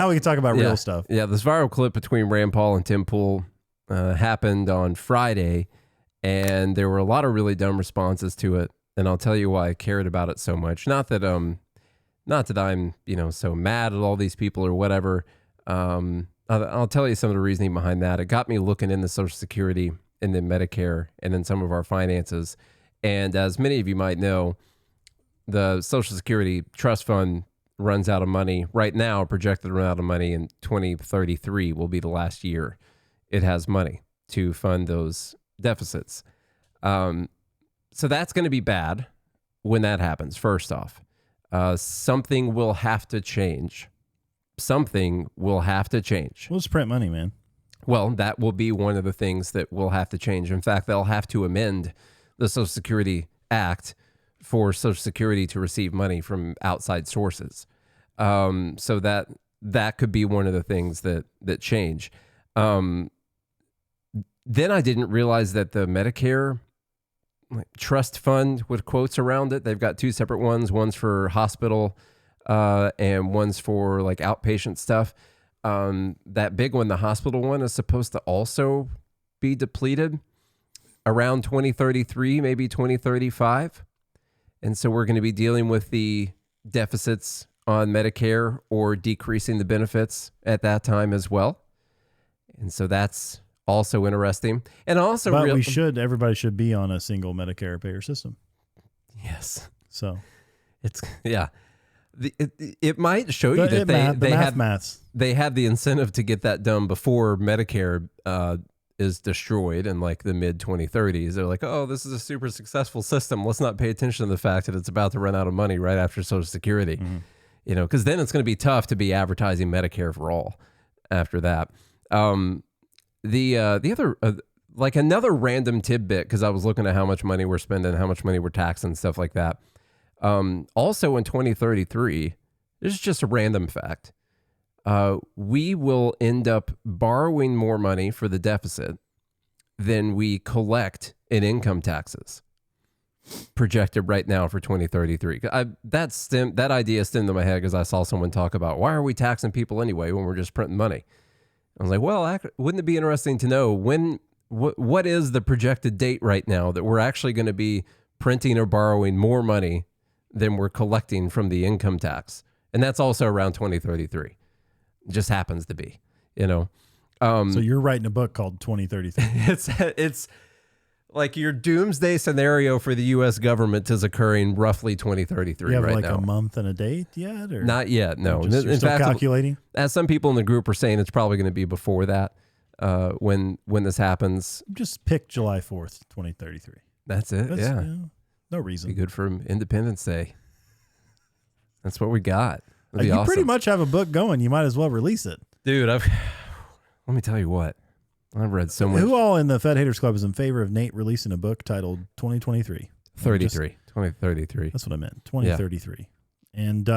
now we can talk about real stuff. Yeah, this viral clip between Rand Paul and Tim Pool happened on Friday, and there were a lot of really dumb responses to it. And I'll tell you why I cared about it so much. Not that I'm, so mad at all these people or whatever. I'll tell you some of the reasoning behind that. It got me looking into Social Security and then Medicare and then some of our finances. And as many of you might know, the Social Security Trust Fund runs out of money right now, projected to run out of money in 2033 will be the last year it has money to fund those deficits. So that's going to be bad when that happens. First off, something will have to change. Something will have to change. We'll just print money, man. Well, that will be one of the things that will have to change. In fact, they'll have to amend the Social Security Act for Social Security to receive money from outside sources. So that could be one of the things that change. Then I didn't realize that the Medicare Trust Fund with quotes around it, they've got two separate ones. One's for hospital and one's for like outpatient stuff. That big one, the hospital one, is supposed to also be depleted around 2033, maybe 2035. And so we're going to be dealing with the deficits on Medicare or decreasing the benefits at that time as well. And so that's also interesting. And also, but everybody should be on a single Medicare payer system. Yes. So it's, yeah. It might show you that they had the incentive to get that done before Medicare is destroyed in like the mid 2030s. They're like, oh, this is a super successful system. Let's not pay attention to the fact that it's about to run out of money right after Social Security. Mm-hmm. Because then it's going to be tough to be advertising Medicare for all after that. The other like another random tidbit, because I was looking at how much money we're spending, how much money we're taxing, stuff like that. Also in 2033, this is just a random fact. We will end up borrowing more money for the deficit than we collect in income taxes projected right now for 2033. That idea stemmed to my head because I saw someone talk about, why are we taxing people anyway when we're just printing money? I was like, well, wouldn't it be interesting to know what is the projected date right now that we're actually going to be printing or borrowing more money than we're collecting from the income tax? And that's also around 2033. It just happens to be, So you're writing a book called 2033. It's like your doomsday scenario for the U.S. government is occurring roughly 2033 you have right like now. A month and a date yet? Or not yet, no. You're still calculating? As some people in the group are saying, it's probably going to be before that when this happens. Just pick July 4th, 2033. That's it, yeah. No reason. Be good for Independence Day. That's what we got. You awesome. Pretty much have a book going. You might as well release it. Dude, let me tell you what. I've read so much. Who all in the Fed Haters Club is in favor of Nate releasing a book titled 2023? 2033. That's what I meant. 2033. Yeah. And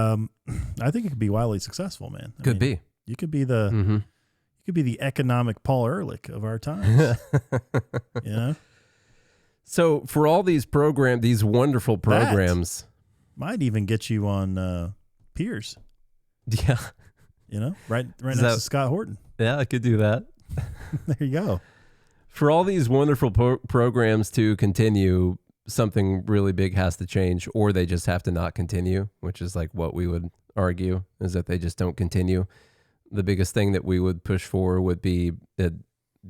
I think it could be wildly successful, man. I mean, you could be the you could be the economic Paul Ehrlich of our times. So for all these these wonderful programs, that might even get you on Piers. Yeah. Right next to Scott Horton. Yeah, I could do that. There you go. For all these wonderful programs to continue, something really big has to change, or they just have to not continue, which is like what we would argue is that they just don't continue. The biggest thing that we would push for would be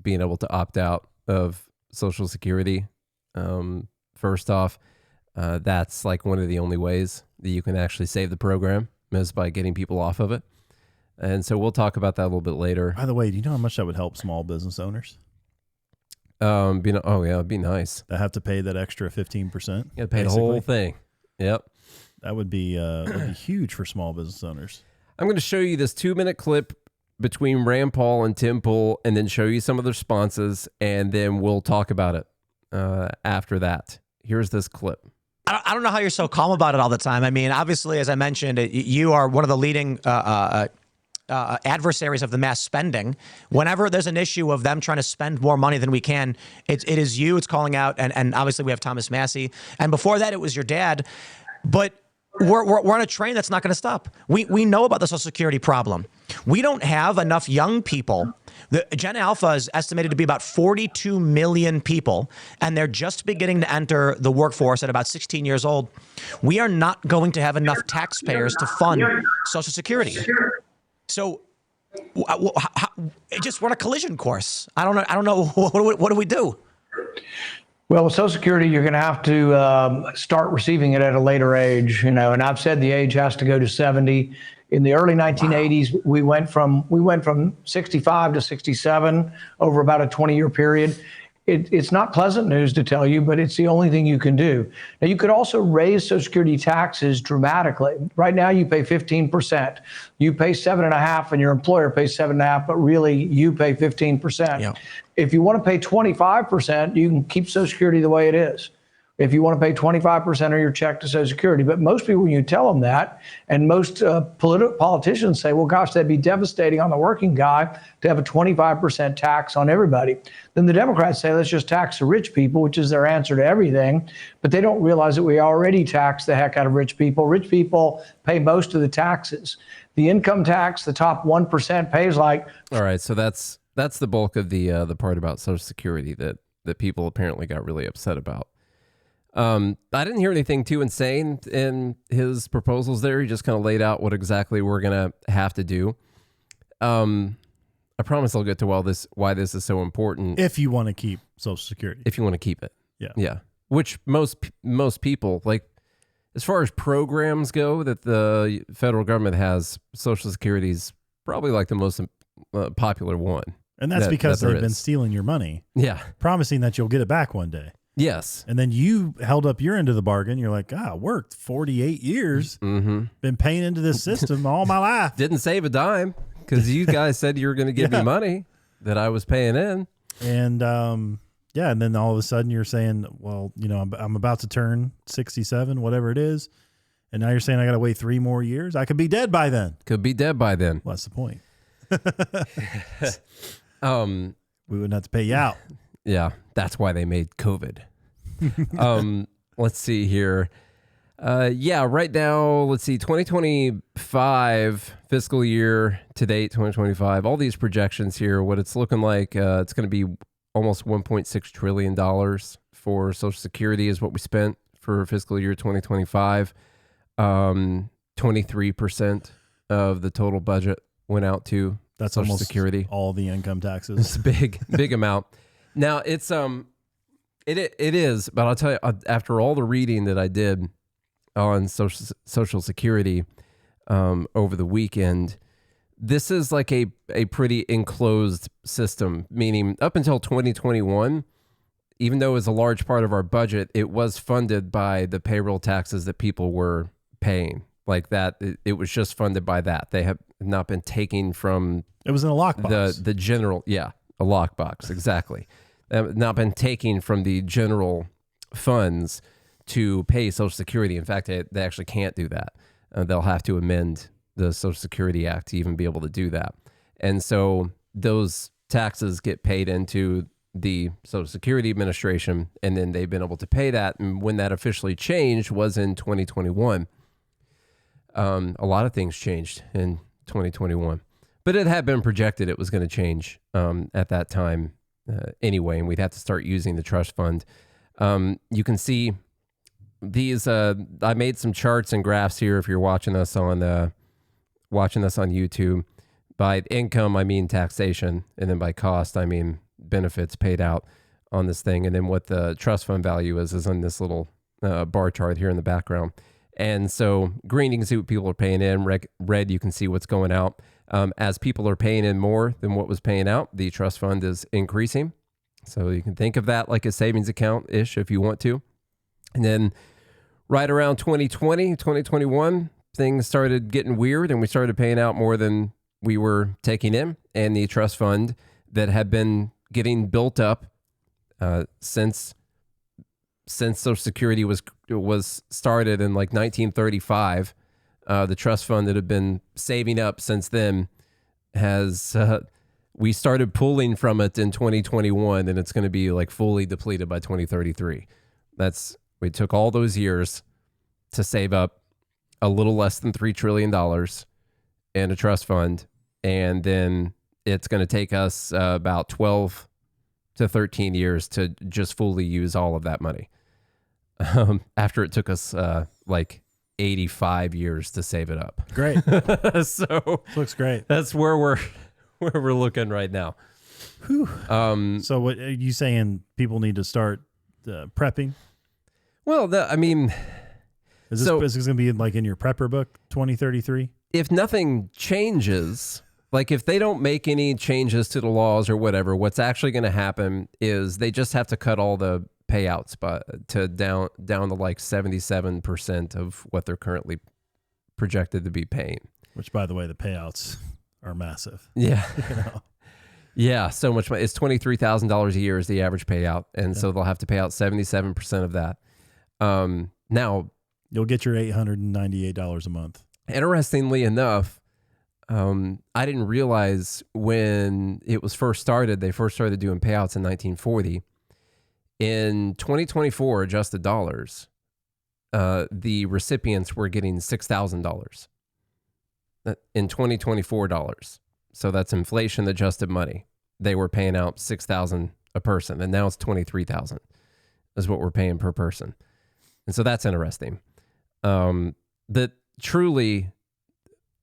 being able to opt out of Social Security. First off, that's like one of the only ways that you can actually save the program is by getting people off of it. And so we'll talk about that a little bit later. By the way, do you know how much that would help small business owners? It'd be nice. They have to pay that extra 15%. You pay the whole thing. Yep. That would be huge for small business owners. I'm going to show you this 2-minute clip between Rand Paul and Tim Pool, and then show you some of the responses, and then we'll talk about it after that. Here's this clip. I don't know how you're so calm about it all the time. I mean, obviously, as I mentioned, you are one of the leading adversaries of the mass spending. Whenever there's an issue of them trying to spend more money than we can, it is you it's calling out, and obviously we have Thomas Massey. And before that, it was your dad. But we're on a train that's not going to stop. We know about the Social Security problem. We don't have enough young people. The Gen Alpha is estimated to be about 42 million people, and they're just beginning to enter the workforce at about 16 years old. We are not going to have enough taxpayers to fund Social Security. So just run a collision course. I don't know. What do we do? Well, with Social Security, you're going to have to start receiving it at a later age, and I've said the age has to go to 70. In the early 1980s, wow. we went from 65 to 67 over about a 20-year period. It's not pleasant news to tell you, but it's the only thing you can do. Now, you could also raise Social Security taxes dramatically. Right now, you pay 15%. You pay 7.5%, and your employer pays 7.5%, but really, you pay 15%. Yeah. If you want to pay 25%, you can keep Social Security the way it is. If you want to pay 25% of your check to Social Security. But most people, when you tell them that, and most politicians say, well, gosh, that'd be devastating on the working guy to have a 25% tax on everybody. Then the Democrats say, let's just tax the rich people, which is their answer to everything. But they don't realize that we already tax the heck out of rich people. Rich people pay most of the taxes. The income tax, the top 1% pays like. All right, so that's the bulk of the part about Social Security that people apparently got really upset about. I didn't hear anything too insane in his proposals there. He just kind of laid out what exactly we're going to have to do. I promise I'll get to why this is so important. If you want to keep Social Security. If you want to keep it. Yeah. Yeah. Which most people, like, as far as programs go that the federal government has, Social Security is probably like the most popular one. And that's because they've been stealing your money. Yeah. Promising that you'll get it back one day. Yes. And then you held up your end of the bargain. You're like, worked 48 years, been paying into this system all my life. Didn't save a dime because you guys said you were going to give me money that I was paying in. And and then all of a sudden you're saying, well, I'm about to turn 67, whatever it is. And now you're saying I got to wait 3 more years. I could be dead by then. Could be dead by then. Well, that's the point. We wouldn't have to pay you out. Yeah, that's why they made COVID. Let's see here. Right now, let's see, 2025 fiscal year to date, 2025, all these projections here, what it's looking like, it's going to be almost $1.6 trillion for Social Security is what we spent for fiscal year 2025. 23% of the total budget went out to Social Security. All the income taxes. It's a big amount. Now it's it is, but I'll tell you, after all the reading that I did on Social Security over the weekend, this is like a pretty enclosed system, meaning up until 2021, even though it was a large part of our budget, it was funded by the payroll taxes that people were paying. Like that, it was just funded by that. They have not been taking from. It was in a lockbox. The general, a lockbox, exactly. Not been taking from the general funds to pay Social Security. In fact, they actually can't do that. They'll have to amend the Social Security Act to even be able to do that. And so those taxes get paid into the Social Security Administration, and then they've been able to pay that. And when that officially changed was in 2021. A lot of things changed in 2021, but it had been projected it was going to change at that time anyway, and we'd have to start using the trust fund. You can see these. I made some charts and graphs here. If you're watching us on YouTube, by income I mean taxation, and then by cost I mean benefits paid out on this thing, and then what the trust fund value is on this little bar chart here in the background. And so green, you can see what people are paying in. Red, you can see what's going out. As people are paying in more than what was paying out, the trust fund is increasing. So you can think of that like a savings account-ish if you want to. And then right around 2020, 2021, things started getting weird, and we started paying out more than we were taking in. And the trust fund that had been getting built up since Social Security was started in like 1935, the trust fund that had been saving up since then has we started pulling from it in 2021, and it's going to be like fully depleted by 2033. We took all those years to save up a little less than $3 trillion in a trust fund. And then it's going to take us about 12 to 13 years to just fully use all of that money. After it took us like 85 years to save it up. Great. So looks great. That's where we're looking right now. So what are you saying? People need to start prepping? Well, I mean, is this going to be like in your prepper book, 2033? If nothing changes, like if they don't make any changes to the laws or whatever, what's actually going to happen is they just have to cut all the payouts to down to like 77% of what they're currently projected to be paying. Which, by the way, the payouts are massive. Yeah. Yeah, so much money. It's $23,000 a year is the average payout, and so they'll have to pay out 77% of that. Now, you'll get your $898 a month. Interestingly enough, I didn't realize when it was first started, they first started doing payouts in 1940. In 2024 adjusted dollars, the recipients were getting $6,000 in 2024 dollars. So that's inflation adjusted money. They were paying out $6,000 a person, and now it's $23,000 is what we're paying per person. And so that's interesting. That truly,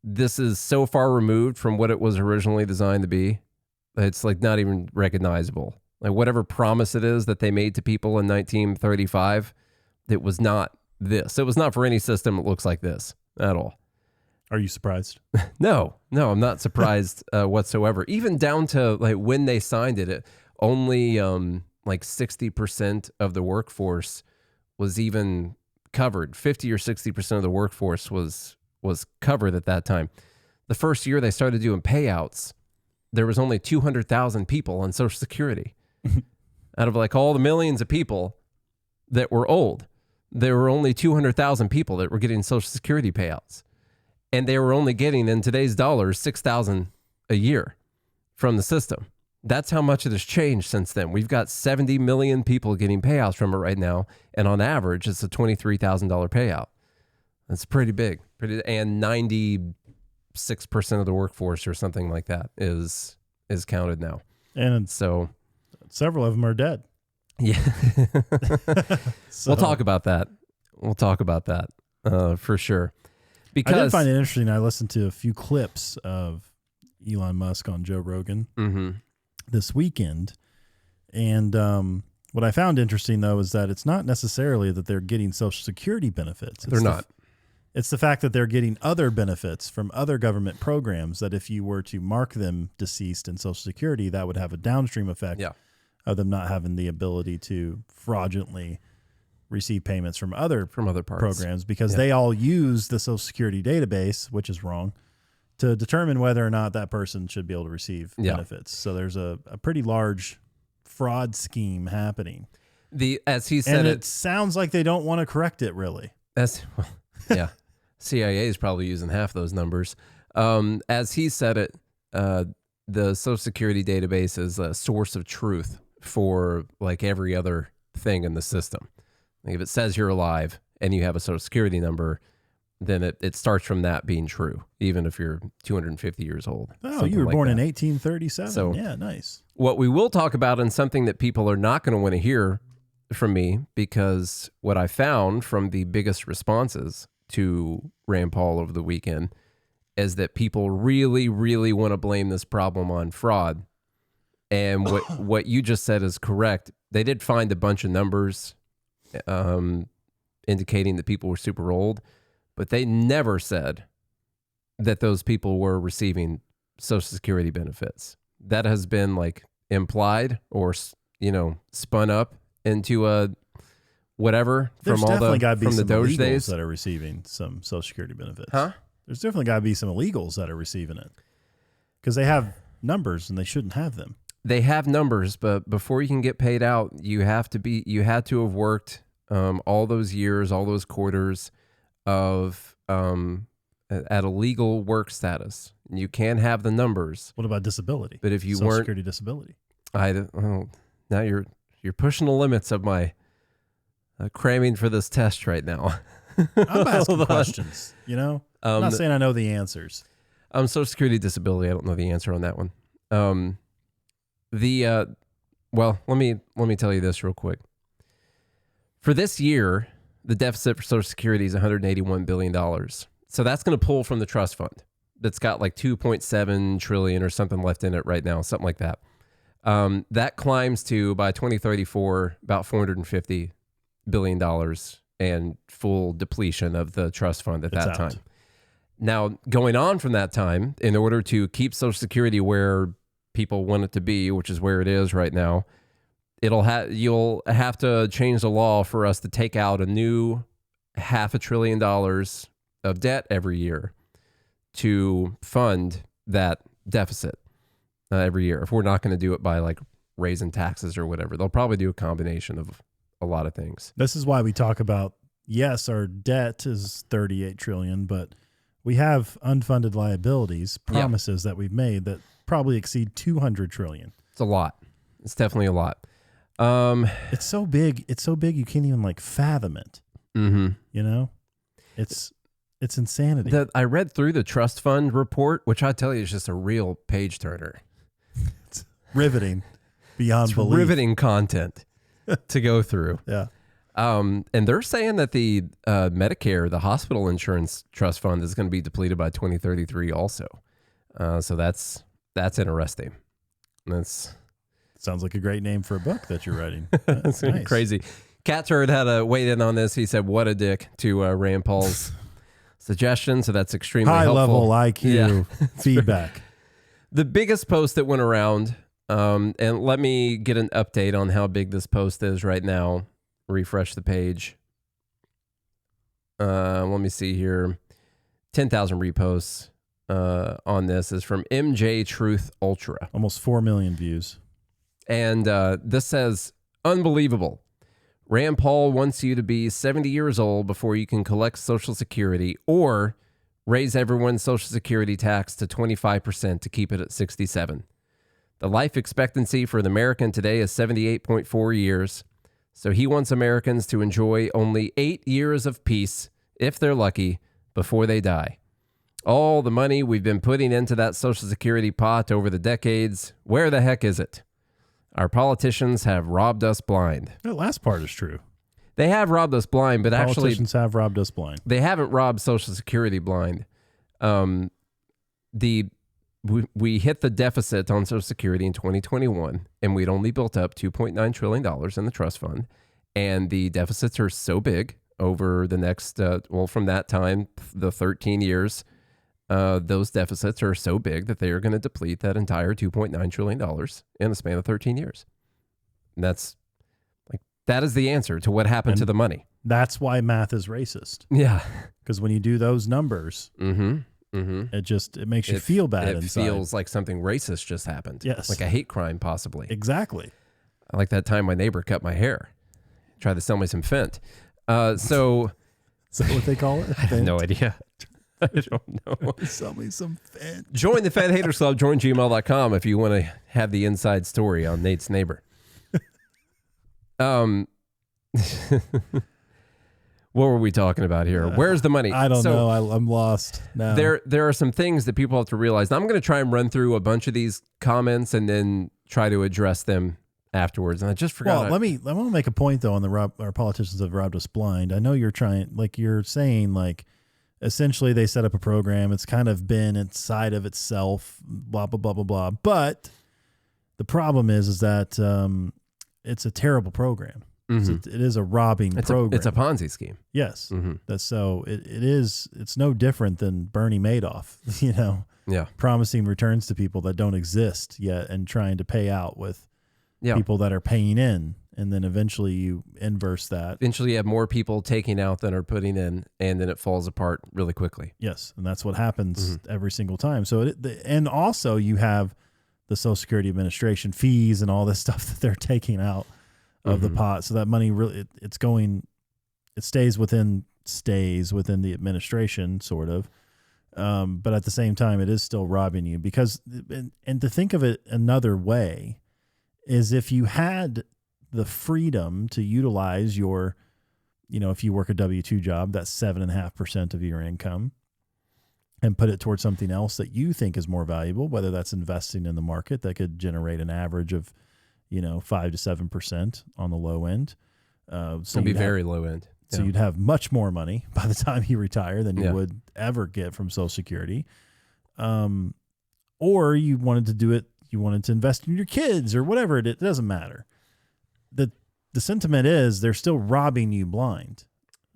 this is so far removed from what it was originally designed to be. It's like not even recognizable. Like whatever promise it is that they made to people in 1935, it was not this. It was not for any system that looks like this at all. Are you surprised? No, I'm not surprised whatsoever. Even down to like when they signed it, only like 60% of the workforce was even covered. 50 or 60% of the workforce was covered at that time. The first year they started doing payouts, there was only 200,000 people on Social Security. Out of like all the millions of people that were old, there were only 200,000 people that were getting Social Security payouts. And they were only getting, in today's dollars, $6,000 a year from the system. That's how much it has changed since then. We've got 70 million people getting payouts from it right now. And on average, it's a $23,000 payout. That's pretty big. And 96% of the workforce or something like that is counted now. And so several of them are dead. Yeah. We'll talk about that. For sure. Because I did find it interesting. I listened to a few clips of Elon Musk on Joe Rogan this weekend. And what I found interesting, though, is that it's not necessarily that they're getting Social Security benefits. They're not. It's the fact that they're getting other benefits from other government programs that if you were to mark them deceased in Social Security, that would have a downstream effect of them not having the ability to fraudulently receive payments from other parts. Programs because they all use the Social Security database, which is wrong, to determine whether or not that person should be able to receive benefits. So there's a pretty large fraud scheme happening. As he said, it sounds like they don't want to correct it really. CIA is probably using half those numbers. As he said it, the Social Security database is a source of truth for like every other thing in the system. Like if it says you're alive and you have a Social Security number, then it starts from that being true, even if you're 250 years old. Oh, you were born in 1837. So, yeah, nice. What we will talk about, and something that people are not going to want to hear from me, because what I found from the biggest responses to Rand Paul over the weekend is that people really, really want to blame this problem on fraud. And what you just said is correct. They did find a bunch of numbers indicating that people were super old, but they never said that those people were receiving Social Security benefits. That has been like implied or, spun up into a whatever. There's from all definitely got to be from some the Doge illegals days that are receiving some Social Security benefits. Huh? There's definitely got to be some illegals that are receiving it because they have numbers and they shouldn't have them. They have numbers, but before you can get paid out, you had to have worked all those years, all those quarters of at a legal work status. You can have the numbers. What about disability? But if you Social weren't Security disability, now you're pushing the limits of my cramming for this test right now. I'm asking questions, you know? I'm not saying I know the answers. Social Security disability, I don't know the answer on that one. Well, let me tell you this real quick. For this year, the deficit for Social Security is $181 billion. So that's going to pull from the trust fund that's got like 2.7 trillion or something left in it right now, something like that. That climbs to, by 2034, about $450 billion and full depletion of the trust fund at that time. Now, going on from that time, in order to keep Social Security where people want it to be, which is where it is right now, you'll have to change the law for us to take out a new $500 billion of debt every year to fund that deficit every year. If we're not going to do it by like raising taxes or whatever, they'll probably do a combination of a lot of things. This is why we talk about, yes, our debt is 38 trillion, but we have unfunded liabilities, promises that we've made that probably exceed 200 trillion. It's a lot. It's definitely a lot. It's so big. It's so big you can't even like fathom it. Mm-hmm. You know, it's insanity. I read through the trust fund report, which I tell you is just a real page turner. It's riveting beyond belief. Riveting content to go through. Yeah. And they're saying that the Medicare, the hospital insurance trust fund, is going to be depleted by 2033 also. So that's interesting. Sounds like a great name for a book that you're writing. That's nice. Crazy. Cat Turd had a weigh in on this. He said, "What a dick" to Rand Paul's suggestion. So that's extremely high helpful. level IQ feedback. The biggest post that went around, and let me get an update on how big this post is right now. Refresh the page. Let me see here. 10,000 reposts on this is from MJ Truth Ultra. Almost 4 million views. And this says, unbelievable. Rand Paul wants you to be 70 years old before you can collect Social Security or raise everyone's Social Security tax to 25% to keep it at 67. The life expectancy for an American today is 78.4 years. So he wants Americans to enjoy only 8 years of peace, if they're lucky, before they die. All the money we've been putting into that Social Security pot over the decades, where the heck is it? Our politicians have robbed us blind. The last part is true. They have robbed us blind, but politicians have robbed us blind. They haven't robbed Social Security blind. We hit the deficit on Social Security in 2021, and we'd only built up $2.9 trillion in the trust fund. And the deficits are so big over the next, from that time, the 13 years, those deficits are so big that they are going to deplete that entire $2.9 trillion in the span of 13 years. And that is the answer to what happened to the money. That's why math is racist. Yeah. Because when you do those numbers, it makes you feel bad inside. It feels like something racist just happened. Yes. Like a hate crime, possibly. Exactly. I like that time my neighbor cut my hair. Tried to sell me some Fent. Is that what they call it? I have no idea. I don't know. Sell me some Fent. Join the Fent Haters Club. Join gmail.com if you want to have the inside story on Nate's neighbor. What were we talking about here? Where's the money? I don't know. I'm lost now. There are some things that people have to realize. Now, I'm going to try and run through a bunch of these comments and then try to address them afterwards. And I just forgot. Well, I want to make a point though on our politicians have robbed us blind. I know you're saying essentially they set up a program. It's kind of been inside of itself, blah, blah, blah, blah, blah. But the problem is that it's a terrible program. Mm-hmm. It is a robbing program. It's a Ponzi scheme. Yes. Mm-hmm. It's no different than Bernie Madoff, promising returns to people that don't exist yet and trying to pay out with people that are paying in. And then eventually you inverse that. Eventually you have more people taking out than are putting in, and then it falls apart really quickly. Yes. And that's what happens every single time. So, and also you have the Social Security Administration fees and all this stuff that they're taking out of the pot. So that money really, it stays within the administration sort of. But at the same time, it is still robbing you because, and to think of it another way is if you had the freedom to utilize your if you work a W-2 job, that's 7.5% of your income, and put it towards something else that you think is more valuable, whether that's investing in the market that could generate an average of, 5 to 7% on the low end. So it'd be very low end. So you'd have much more money by the time you retire than you would ever get from Social Security. Or you wanted to do it, you wanted to invest in your kids or whatever. It doesn't matter. The sentiment is they're still robbing you blind.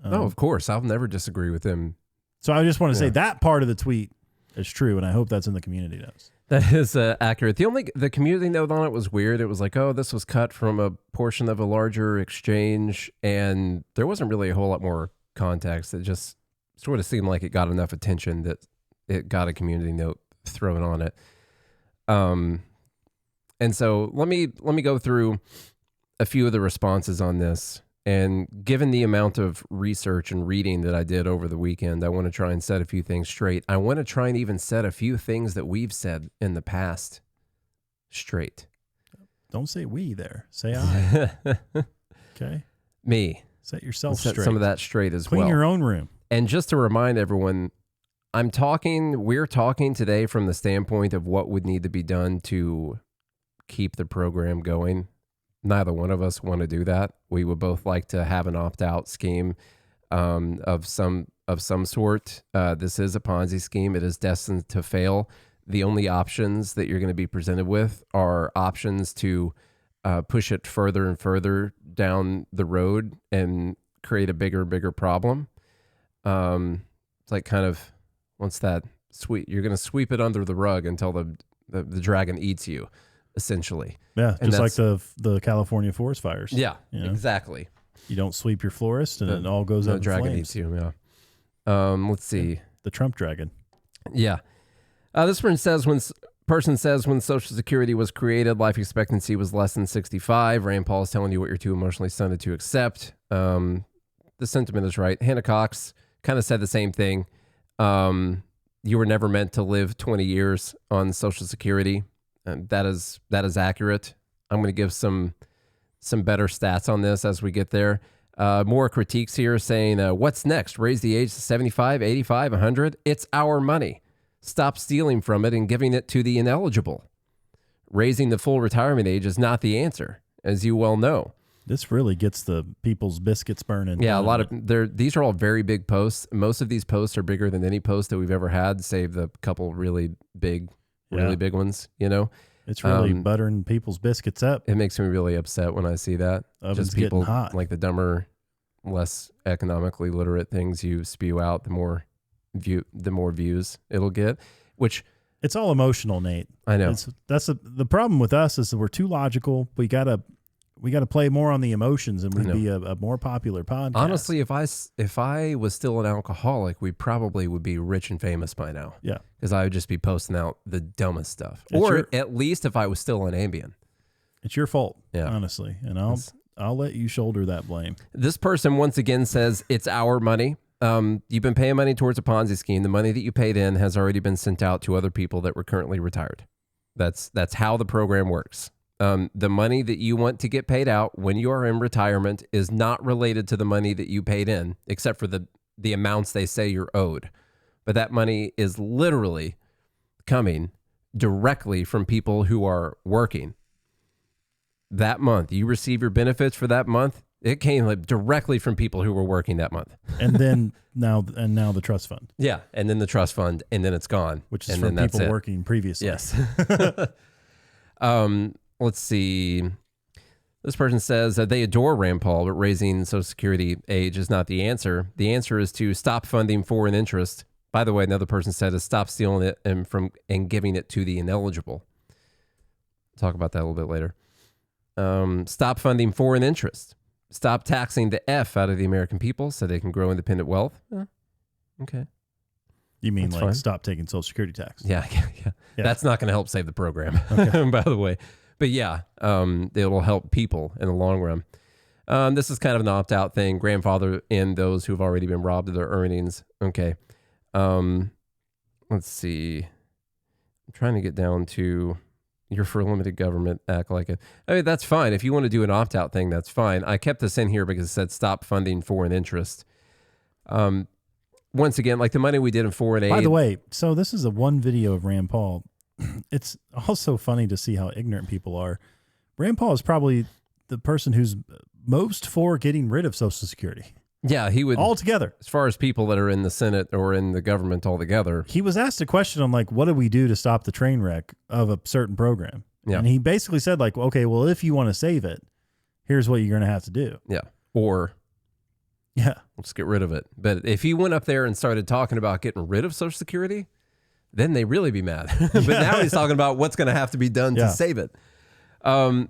Oh, of course. I'll never disagree with them. So I just want to say that part of the tweet is true, and I hope that's in the community notes. That is accurate. The community note on it was weird. It was like, oh, this was cut from a portion of a larger exchange, and there wasn't really a whole lot more context. It just sort of seemed like it got enough attention that it got a community note thrown on it. And so let me go through a few of the responses on this. And given the amount of research and reading that I did over the weekend, I want to try and set a few things straight. I want to try and even set a few things that we've said in the past straight. Don't say we there. Say I. Okay. Me. Set yourself set straight. Some of that straight as well. Clean your own room. And just to remind everyone, we're talking today from the standpoint of what would need to be done to keep the program going. Neither one of us want to do that. We would both like to have an opt-out scheme of some sort. This is a Ponzi scheme. It is destined to fail. The only options that you're going to be presented with are options to push it further and further down the road and create a bigger and bigger problem. It's like kind of you're going to sweep it under the rug until the dragon eats you, essentially. Yeah, and just like the California forest fires. Yeah, exactly. You don't sweep your forest, and it all goes up in flames. The dragon eats you, yeah. Let's see. The Trump dragon. Yeah. This person says when Social Security was created, life expectancy was less than 65. Rand Paul is telling you what you're too emotionally stunted to accept. The sentiment is right. Hannah Cox kind of said the same thing. You were never meant to live 20 years on Social Security. That is accurate. I'm going to give some better stats on this as we get there. More critiques here saying, what's next? Raise the age to 75, 85, 100? It's our money. Stop stealing from it and giving it to the ineligible. Raising the full retirement age is not the answer, as you well know. This really gets the people's biscuits burning. Yeah, these are all very big posts. Most of these posts are bigger than any post that we've ever had, save the couple really big ones, It's really buttering people's biscuits up. It makes me really upset when I see that. Oven's just people getting hot. Like the dumber, less economically literate things you spew out, the more views it'll get, which it's all emotional, Nate. I know. The problem with us is that we're too logical. We gotta play more on the emotions, and we'd be a more popular podcast. Honestly, if I was still an alcoholic, we probably would be rich and famous by now. Yeah, because I would just be posting out the dumbest stuff. At least if I was still on Ambien. It's your fault, honestly, and I'll let you shoulder that blame. This person once again says it's our money. You've been paying money towards a Ponzi scheme. The money that you paid in has already been sent out to other people that were currently retired. That's how the program works. The money that you want to get paid out when you are in retirement is not related to the money that you paid in, except for the amounts they say you're owed. But that money is literally coming directly from people who are working. That month, you receive your benefits for that month. It came directly from people who were working that month. And then now the trust fund. Yeah, and then the trust fund, and then it's gone. Which is from people working previously. Yes. Let's see. This person says that they adore Rand Paul, but raising Social Security age is not the answer. The answer is to stop funding foreign interest. By the way, another person said is stop stealing it and giving it to the ineligible. Talk about that a little bit later. Stop funding foreign interest. Stop taxing the F out of the American people so they can grow independent wealth. Okay. You mean that's like fine. Stop taking Social Security tax? Yeah. That's not going to help save the program, by the way. But yeah, it'll help people in the long run. This is kind of an opt-out thing. Grandfather in those who've already been robbed of their earnings. Okay. Let's see. I'm trying to get down to You're for limited government, act like it. I mean, that's fine. If you want to do an opt-out thing, that's fine. I kept this in here because it said stop funding foreign interest. Once again, like the money we did in foreign aid. By the way, so this is one video of Rand Paul. It's also funny to see how ignorant people are. Rand Paul is probably the person who's most for getting rid of Social Security. Yeah, he would. Altogether. As far as people that are in the Senate or in the government altogether. He was asked a question on like, what do we do to stop the train wreck of a certain program? Yeah. And he basically said like, okay, well, if you want to save it, here's what you're going to have to do. Yeah. Or let's get rid of it. But if he went up there and started talking about getting rid of Social Security, then they really be mad. But now he's talking about what's going to have to be done to save it.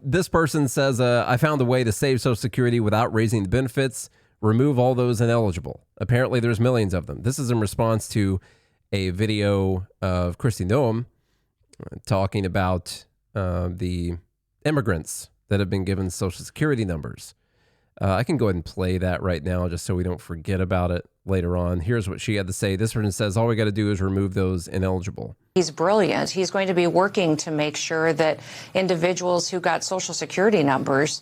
This person says, I found a way to save Social Security without raising the benefits. Remove all those ineligible. Apparently there's millions of them. This is in response to a video of Kristi Noem talking about the immigrants that have been given Social Security numbers. I can go ahead and play that right now just so we don't forget about it later on. Here's what she had to say. This person says, all we got to do is remove those ineligible. He's brilliant. He's going to be working to make sure that individuals who got Social Security numbers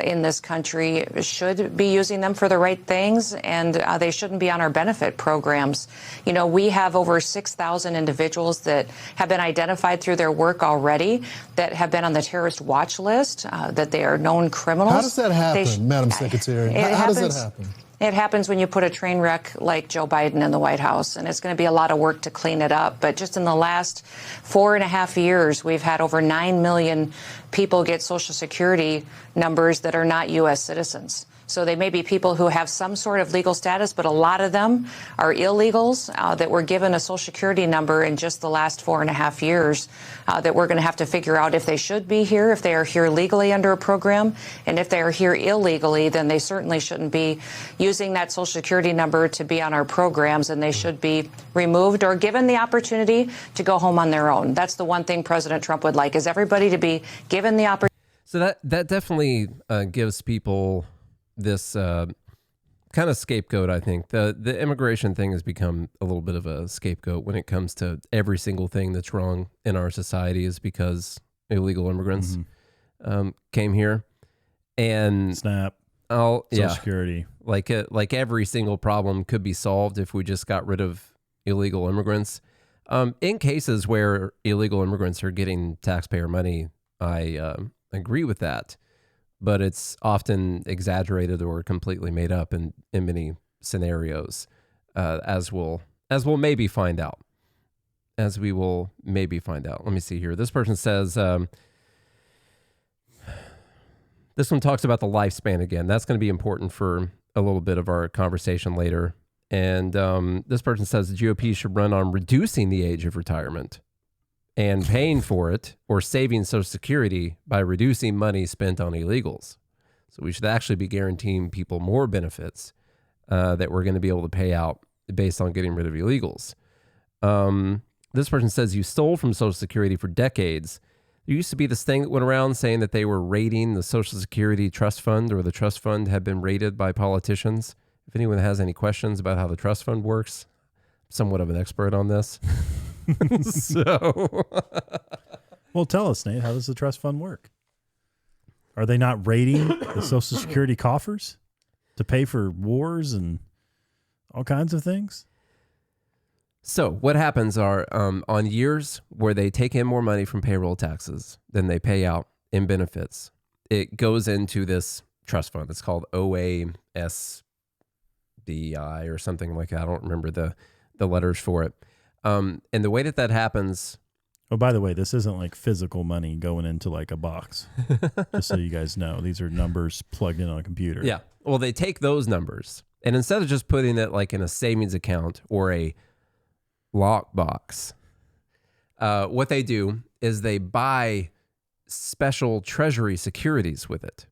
in this country should be using them for the right things, and they shouldn't be on our benefit programs. You know, we have over 6,000 individuals that have been identified through their work already that have been on the terrorist watch list, that they are known criminals. How does that happen, Madam Secretary? How does that happen? It happens when you put a train wreck like Joe Biden in the White House, and it's going to be a lot of work to clean it up. But just in the last 4.5 years, we've had over 9 million people get Social Security numbers that are not U.S. citizens. So they may be people who have some sort of legal status, but a lot of them are illegals that were given a Social Security number in just the last 4.5 years that we're going to have to figure out if they should be here, if they are here legally under a program. And if they are here illegally, then they certainly shouldn't be using that Social Security number to be on our programs, and they should be removed or given the opportunity to go home on their own. That's the one thing President Trump would like, is everybody to be given the opportunity. So that definitely gives people this kind of scapegoat. I think the immigration thing has become a little bit of a scapegoat when it comes to every single thing that's wrong in our society is because illegal immigrants came here. And SNAP, Social Security, like every single problem could be solved if we just got rid of illegal immigrants. In cases where illegal immigrants are getting taxpayer money, I agree with that. But it's often exaggerated or completely made up in many scenarios, as we'll maybe find out. As we will maybe find out. Let me see here. This person says, this one talks about the lifespan again. That's going to be important for a little bit of our conversation later. And this person says the GOP should run on reducing the age of retirement and paying for it or saving Social Security by reducing money spent on illegals. So we should actually be guaranteeing people more benefits that we're going to be able to pay out based on getting rid of illegals. This person says you stole from Social Security for decades. There used to be this thing that went around saying that they were raiding the Social Security Trust Fund, or the trust fund had been raided by politicians. If anyone has any questions about how the trust fund works, I'm somewhat of an expert on this. So, well, tell us, Nate, how does the trust fund work? Are they not raiding the Social Security coffers to pay for wars and all kinds of things? So what happens are on years where they take in more money from payroll taxes than they pay out in benefits, it goes into this trust fund. It's called OASDI or something like that. I don't remember the letters for it. And the way that happens. Oh, by the way, this isn't like physical money going into like a box. Just so you guys know, these are numbers plugged in on a computer. Yeah. Well, they take those numbers and instead of just putting it like in a savings account or a lockbox, what they do is they buy special treasury securities with it.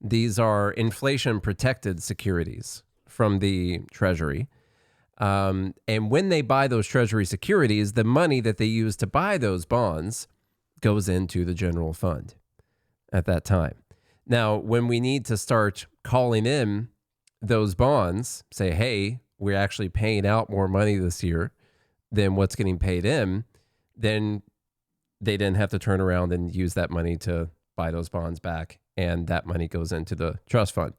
These are inflation protected securities from the Treasury. And when they buy those treasury securities, the money that they use to buy those bonds goes into the general fund at that time. Now, when we need to start calling in those bonds, say, hey, we're actually paying out more money this year than what's getting paid in, then they then have to turn around and use that money to buy those bonds back, and that money goes into the trust fund.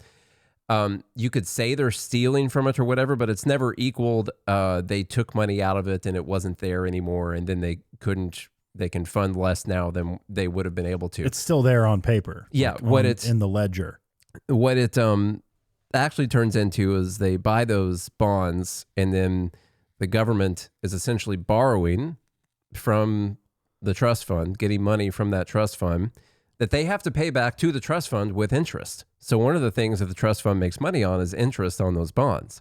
You could say they're stealing from it or whatever, but it's never equaled. They took money out of it and it wasn't there anymore, and then they can fund less now than they would have been able to. It's still there on paper. Yeah, like in the ledger. What it actually turns into is they buy those bonds, and then the government is essentially borrowing from the trust fund, getting money from that trust fund that they have to pay back to the trust fund with interest. So one of the things that the trust fund makes money on is interest on those bonds,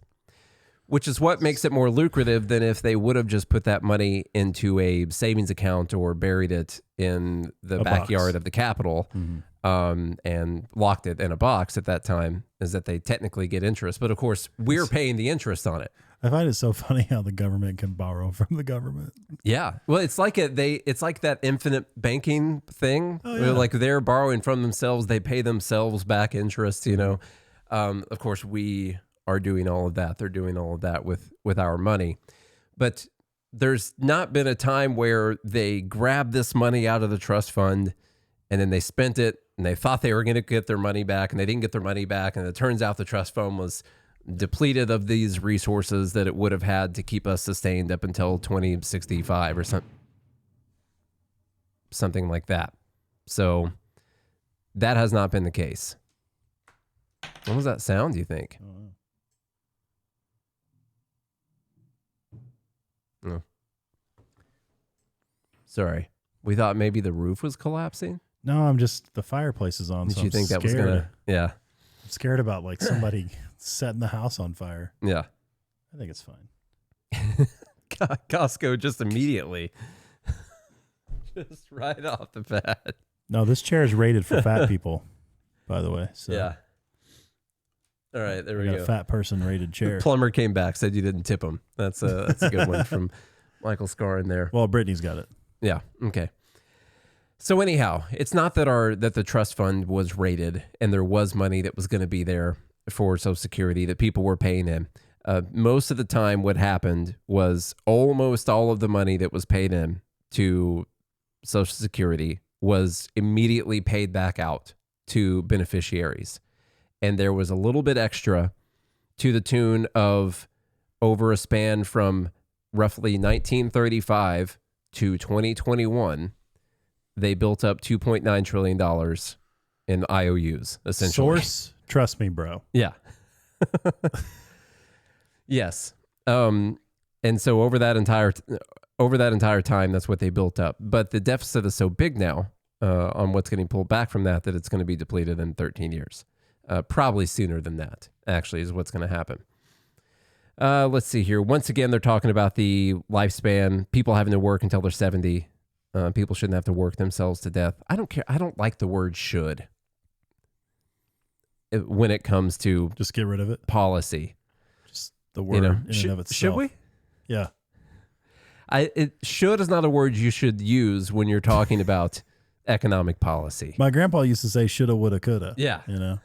which is what makes it more lucrative than if they would have just put that money into a savings account or buried it in the backyard of the Capitol, and locked it in a box at that time, is that they technically get interest. But of course, we're paying the interest on it. I find it so funny how the government can borrow from the government. Yeah. Well, it's like it's like that infinite banking thing. Oh, yeah. Where like they're borrowing from themselves, they pay themselves back interest, you know. Of course, we are doing all of that. They're doing all of that with our money. But there's not been a time where they grabbed this money out of the trust fund and then they spent it and they thought they were going to get their money back and they didn't get their money back. And it turns out the trust fund was depleted of these resources that it would have had to keep us sustained up until 2065 or something like that. So that has not been the case. What was that sound, do you think? Oh. Sorry. We thought maybe the roof was collapsing. No, the fireplace is on. Did so you I'm think that was scared. gonna? Yeah. I'm scared about like somebody setting the house on fire. Yeah. I think it's fine. Costco just immediately, just right off the bat. No, this chair is rated for fat people, by the way. So yeah. All right, there we got go. A fat person rated chair. The plumber came back, said you didn't tip him. That's a good one from Michael Scar in there. Well, Brittany's got it. Yeah. Okay. So anyhow, it's not that the trust fund was raided and there was money that was going to be there for Social Security that people were paying in. Most of the time, what happened was almost all of the money that was paid in to Social Security was immediately paid back out to beneficiaries. And there was a little bit extra to the tune of, over a span from roughly 1935 to 2021, they built up $2.9 trillion in IOUs, essentially. Source, trust me, bro. Yeah. Yes. And so over that entire time, that's what they built up. But the deficit is so big now on what's getting pulled back from that it's going to be depleted in 13 years. Probably sooner than that, actually, is what's going to happen. Let's see here. Once again, they're talking about the lifespan, people having to work until they're 70. People shouldn't have to work themselves to death. I don't care. I don't like the word should when it comes to just get rid of it. Policy. Just the word in and of itself. Should we? Yeah. Should is not a word you should use when you're talking about economic policy. My grandpa used to say shoulda, woulda, coulda. Yeah. You know?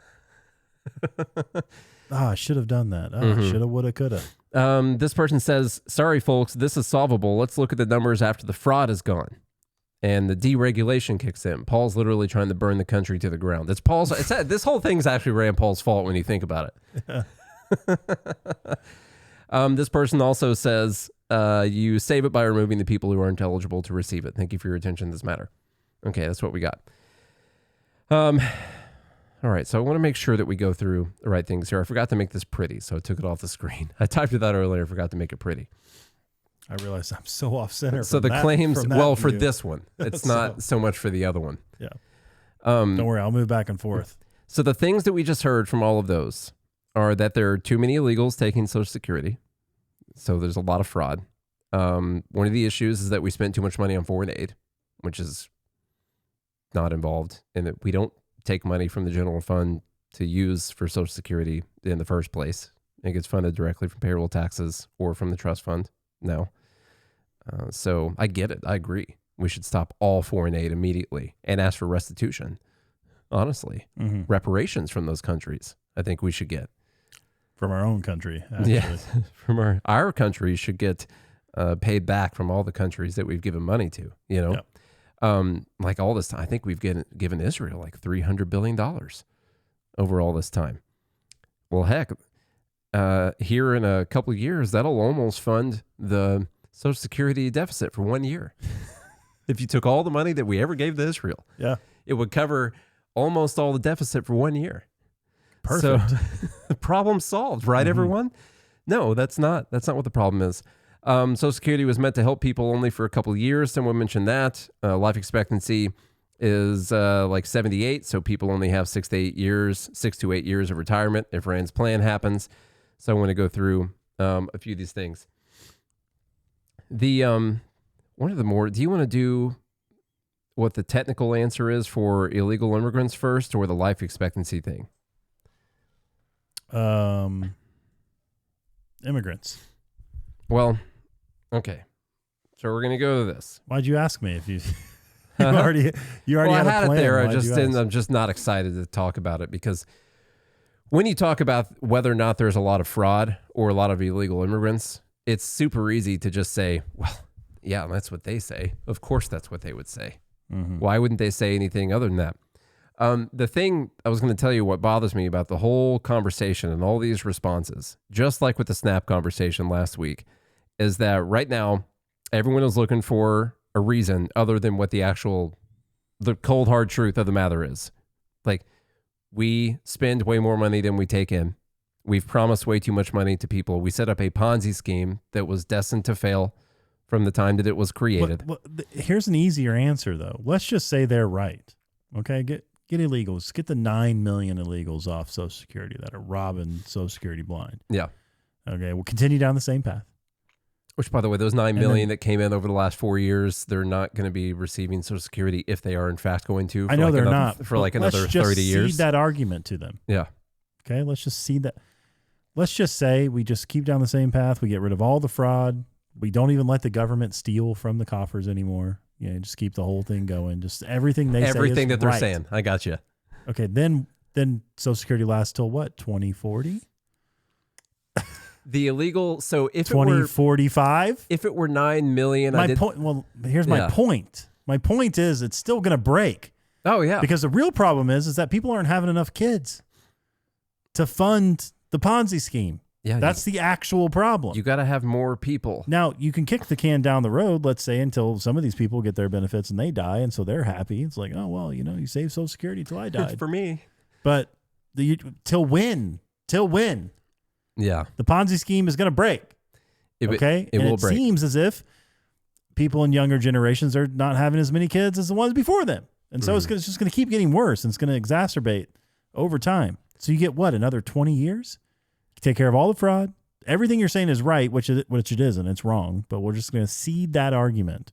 I should have done that. Shoulda, woulda, coulda. This person says, sorry, folks, this is solvable. Let's look at the numbers after the fraud is gone and the deregulation kicks in. Paul's literally trying to burn the country to the ground. This whole thing's actually Rand Paul's fault when you think about it. Yeah. This person also says, you save it by removing the people who aren't eligible to receive it. Thank you for your attention to this matter. Okay, that's what we got. All right, so I want to make sure that we go through the right things here. I forgot to make this pretty, so I took it off the screen. I typed it out earlier, forgot to make it pretty. I realized I'm so off center. So the claims, well, for this one, it's not so much for the other one. Yeah. Don't worry, I'll move back and forth. So the things that we just heard from all of those are that there are too many illegals taking Social Security. So there's a lot of fraud. One of the issues is that we spent too much money on foreign aid, which is not involved in it. We don't take money from the general fund to use for Social Security in the first place. It gets funded directly from payroll taxes or from the trust fund. No. So I get it. I agree. We should stop all foreign aid immediately and ask for restitution. Honestly, reparations from those countries, I think we should get. From our own country, actually. Yeah, from our country should get paid back from all the countries that we've given money to, you know. Like all this time, I think we've given Israel like $300 billion over all this time. Well, heck, here in a couple of years, that'll almost fund the Social Security deficit for 1 year. If you took all the money that we ever gave to Israel, it would cover almost all the deficit for 1 year. Perfect. So, problem solved, right, everyone? No, that's not what the problem is. Social Security was meant to help people only for a couple of years. Someone mentioned that. Life expectancy is like 78, so people only have 6 to 8 years of retirement if Rand's plan happens. So I want to go through a few of these things. One of the more, do you want to do what the technical answer is for illegal immigrants first, or the life expectancy thing? Immigrants. Well, okay. So we're going to go to this. Why'd you ask me if you already well, had I had a plan? It there. I'm just not excited to talk about it, because when you talk about whether or not there's a lot of fraud or a lot of illegal immigrants, it's super easy to just say, well, yeah, that's what they say. Of course, that's what they would say. Why wouldn't they say anything other than that? The thing I was going to tell you, what bothers me about the whole conversation and all these responses, just like with the SNAP conversation last week, is that right now, everyone is looking for a reason other than what the cold hard truth of the matter is. Like, we spend way more money than we take in. We've promised way too much money to people. We set up a Ponzi scheme that was destined to fail from the time that it was created. Well, here's an easier answer, though. Let's just say they're right. Okay, get illegals. Get the 9 million illegals off Social Security that are robbing Social Security blind. Yeah. Okay, we'll continue down the same path. Which, by the way, those 9 million that came in over the last 4 years, they're not going to be receiving Social Security if they are in fact going to. I know they're not. For like another 30 years. Let's just cede that argument to them. Yeah. Okay, let's just cede that. Let's just say we just keep down the same path. We get rid of all the fraud. We don't even let the government steal from the coffers anymore. Just keep the whole thing going. Just everything they say everything that they're right. saying. I got you. Okay, then Social Security lasts till what? 2040? The illegal. So if 2045? If it were 9 million, here's my point. My point is it's still going to break. Oh yeah. Because the real problem is that people aren't having enough kids to fund the Ponzi scheme. Yeah, that's the actual problem. You got to have more people. Now, you can kick the can down the road, let's say, until some of these people get their benefits and they die, and so they're happy. It's like, oh, well, you saved Social Security till I died. For me. But till when? Till when? Yeah. The Ponzi scheme is going to break. It will break. It seems as if people in younger generations are not having as many kids as the ones before them. And so it's just going to keep getting worse, and it's going to exacerbate over time. So you get what, another 20 years? Take care of all the fraud. Everything you're saying is right, which it isn't. It's wrong. But we're just going to cede that argument.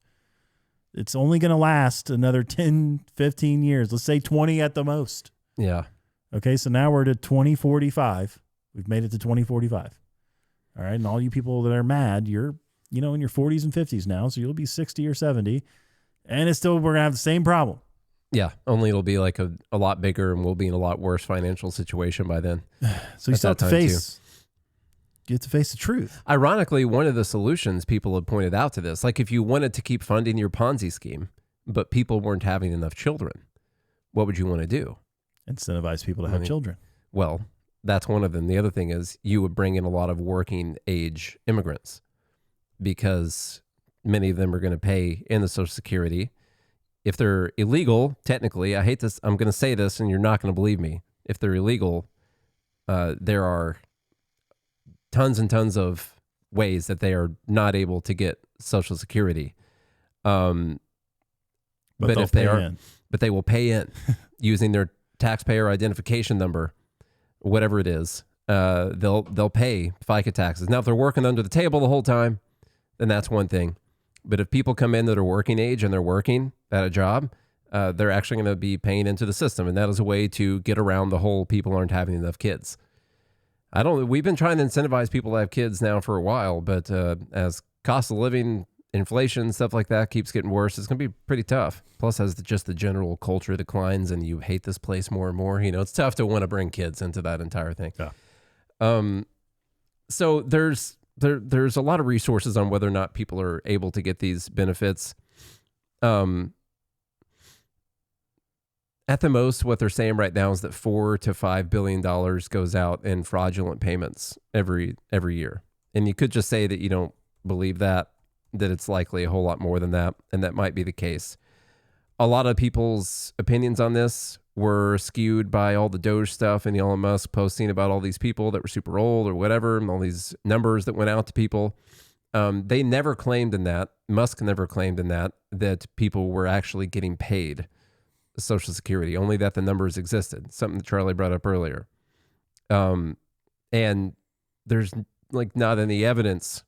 It's only going to last another 10, 15 years. Let's say 20 at the most. Yeah. Okay, so now we're to 2045. We've made it to 2045. All right, and all you people that are mad, you're in your 40s and 50s now, so you'll be 60 or 70, and we're going to have the same problem. Yeah, only it'll be like a lot bigger, and we'll be in a lot worse financial situation by then. So you still have to face. You have to face the truth. Ironically, one of the solutions people have pointed out to this, like if you wanted to keep funding your Ponzi scheme, but people weren't having enough children, what would you want to do? Incentivize people to have children. Well, that's one of them. The other thing is you would bring in a lot of working age immigrants, because many of them are going to pay in the Social Security. If they're illegal, technically, I hate this, I'm going to say this and you're not going to believe me. If they're illegal, there are tons and tons of ways that they are not able to get Social Security. But if they are, but they will pay in using their taxpayer identification number, whatever it is. They'll pay FICA taxes. Now, if they're working under the table the whole time, then that's one thing. But if people come in that are working age and they're working at a job, they're actually going to be paying into the system. And that is a way to get around the whole people aren't having enough kids. We've been trying to incentivize people to have kids now for a while, but as cost of living, inflation, stuff like that keeps getting worse, it's going to be pretty tough. Plus, as just the general culture declines and you hate this place more and more, it's tough to want to bring kids into that entire thing. Yeah. So there's a lot of resources on whether or not people are able to get these benefits. At the most, what they're saying right now is that $4 to $5 billion goes out in fraudulent payments every year. And you could just say that you don't believe that it's likely a whole lot more than that, and that might be the case. A lot of people's opinions on this were skewed by all the Doge stuff and Elon Musk posting about all these people that were super old or whatever, and all these numbers that went out to people. They never claimed in that, Musk never claimed in that people were actually getting paid Social Security, only that the numbers existed, something that Charlie brought up earlier. And there's like not any evidence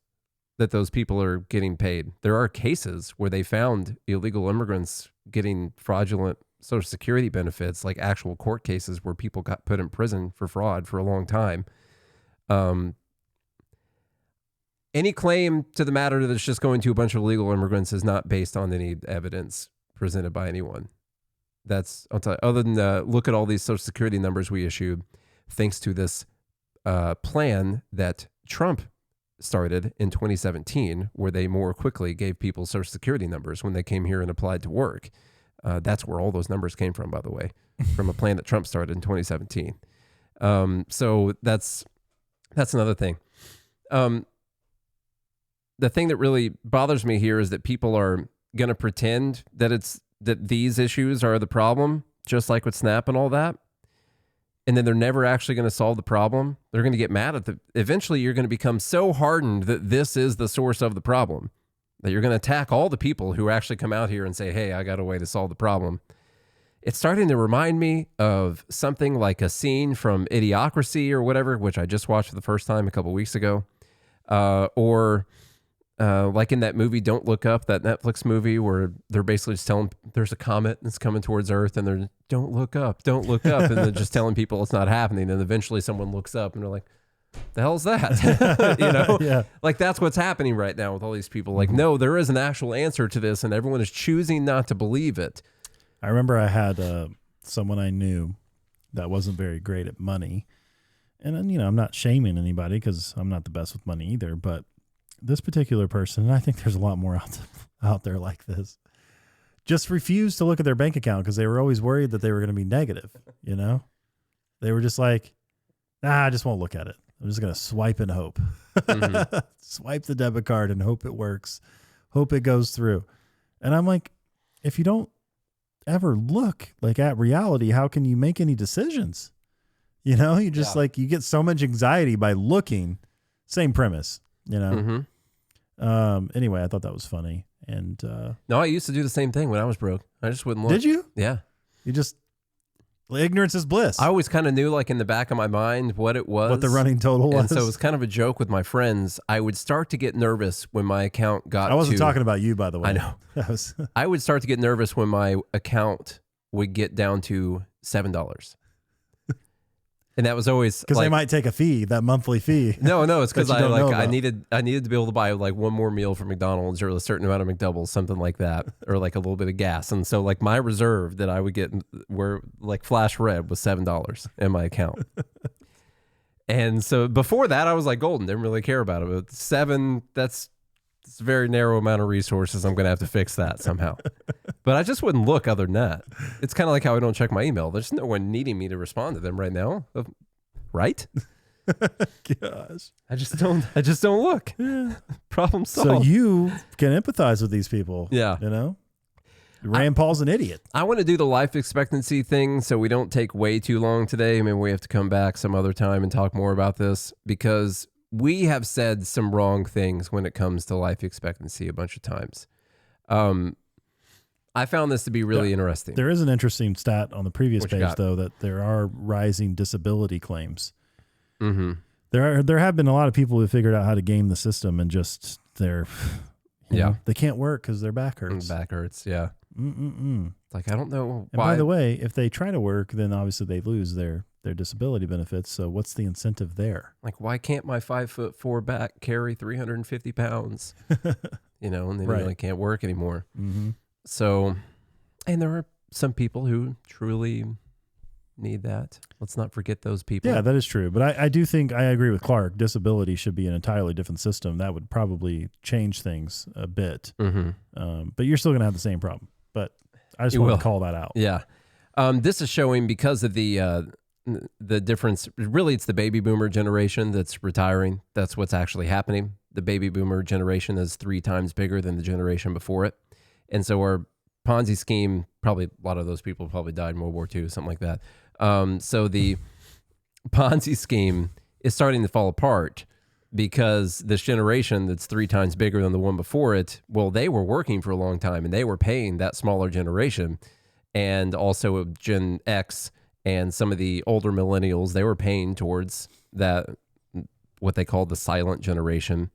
that those people are getting paid. There are cases where they found illegal immigrants getting fraudulent Social Security benefits, like actual court cases where people got put in prison for fraud for a long time. Any claim to the matter that it's just going to a bunch of illegal immigrants is not based on any evidence presented by anyone. I'll tell you, other than look at all these Social Security numbers we issued, thanks to this plan that Trump started in 2017, where they more quickly gave people Social Security numbers when they came here and applied to work. That's where all those numbers came from, by the way, from a plan that Trump started in 2017. So that's another thing. The thing that really bothers me here is that people are going to pretend that these issues are the problem, just like with SNAP and all that. And then they're never actually going to solve the problem. They're going to get mad at eventually you're going to become so hardened that this is the source of the problem, that you're going to attack all the people who actually come out here and say, hey, I got a way to solve the problem. It's starting to remind me of something like a scene from Idiocracy or whatever, which I just watched for the first time a couple weeks ago. Or like in that movie, Don't Look Up, that Netflix movie where they're basically just telling there's a comet that's coming towards Earth and they're don't look up. And they're just telling people it's not happening. And eventually someone looks up and they're like, the hell's that? You know, yeah. Like that's what's happening right now with all these people. Like, no, there is an actual answer to this and everyone is choosing not to believe it. I remember I had someone I knew that wasn't very great at money. And, I'm not shaming anybody because I'm not the best with money either, but this particular person, and I think there's a lot more out there like this, just refused to look at their bank account because they were always worried that they were going to be negative. They were just like, I just won't look at it. I'm just going to swipe and hope. Mm-hmm. Swipe the debit card and hope it works. Hope it goes through. And I'm like, if you don't ever look like at reality, how can you make any decisions? You just you get so much anxiety by looking. Same premise, Mm-hmm. Anyway, I thought that was funny. And no, I used to do the same thing when I was broke. I just wouldn't look. Did you? Yeah. Ignorance is bliss. I always kind of knew, like in the back of my mind, what it was, what the running total was. And so it was kind of a joke with my friends. I would start to get nervous when my account got. I wasn't talking about you, by the way. I know. I would start to get nervous when my account would get down to $7. And that was always because they might take a fee, that monthly fee. No, it's because I needed to be able to buy like one more meal from McDonald's or a certain amount of McDoubles, something like that, or like a little bit of gas. And so like my reserve that I would get were like flash red was $7 in my account. And so before that, I was like golden, didn't really care about it. But $7, it's a very narrow amount of resources. I'm going to have to fix that somehow. But I just wouldn't look other than that. It's kind of like how I don't check my email. There's no one needing me to respond to them right now. Right? Gosh. I just don't look. Yeah. Problem solved. So you can empathize with these people. Yeah. Rand Paul's an idiot. I want to do the life expectancy thing so we don't take way too long today. I mean, we have to come back some other time and talk more about this because we have said some wrong things when it comes to life expectancy a bunch of times. I found this to be really interesting. There is an interesting stat on the previous page, though, that there are rising disability claims. Mm-hmm. There have been a lot of people who figured out how to game the system and just they can't work because their back hurts. Back hurts, yeah. Like, I don't know why. And by the way, if they try to work, then obviously they lose their disability benefits. So what's the incentive there? Like, why can't my 5'4" back carry 350 pounds? And then you really can't work anymore. Mm-hmm. So, and there are some people who truly need that. Let's not forget those people. Yeah, that is true. But I do think I agree with Clark. Disability should be an entirely different system. That would probably change things a bit. Mm-hmm. But you're still going to have the same problem. But I just want to call that out. Yeah. This is showing because of the difference. Really, it's the baby boomer generation that's retiring. That's what's actually happening. The baby boomer generation is 3 times bigger than the generation before it. And so our Ponzi scheme, probably a lot of those people probably died in World War II, something like that. So the Ponzi scheme is starting to fall apart because this generation that's 3 times bigger than the one before it, well, they were working for a long time and they were paying that smaller generation. And also Gen X and some of the older millennials, they were paying towards that, what they call the silent generation,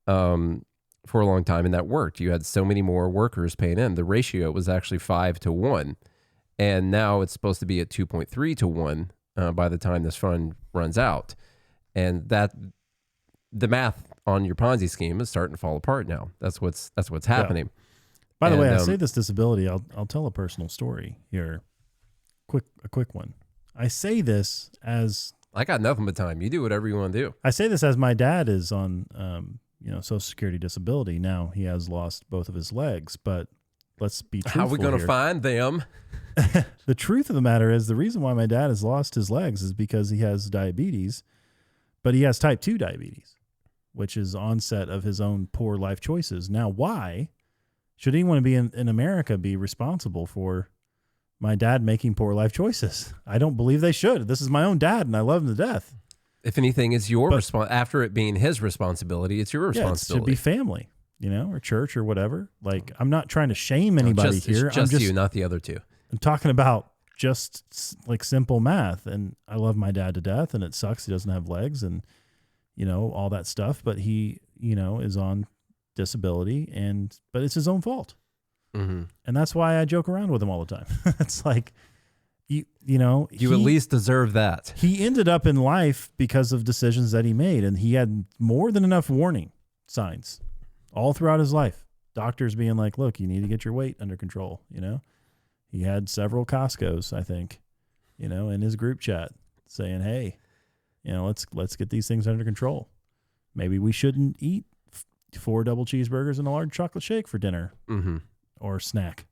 for a long time. And that worked. You had so many more workers paying in. The ratio was actually 5 to 1. And now it's supposed to be at 2.3 to 1 by the time this fund runs out. And that the math on your Ponzi scheme is starting to fall apart now. That's what's happening. Yeah. By the way, I say this disability, I'll tell a personal story here. A quick one. I say this as I got nothing but time. You do whatever you want to do. I say this as my dad is on Social Security disability. Now he has lost both of his legs, but let's be truthful. How are we going to find them? The truth of the matter is the reason why my dad has lost his legs is because he has diabetes, but he has type 2 diabetes, which is onset of his own poor life choices. Now, why should anyone be in America be responsible for my dad making poor life choices? I don't believe they should. This is my own dad, and I love him to death. If anything, it's your after it being his responsibility, it's your responsibility. Yeah, it should be family, or church or whatever. Like, I'm not trying to shame anybody here. Just you, not the other two. I'm talking about just like simple math, and I love my dad to death, and it sucks he doesn't have legs and all that stuff, but he is on disability, but it's his own fault. Mm-hmm. And that's why I joke around with him all the time. It's like, you at least deserve that. He ended up in life because of decisions that he made, and he had more than enough warning signs all throughout his life. Doctors being like, look, you need to get your weight under control. He had several Costco's, I think, in his group chat saying, hey, let's get these things under control. Maybe we shouldn't eat 4 double cheeseburgers and a large chocolate shake for dinner. Mm-hmm. Or snack,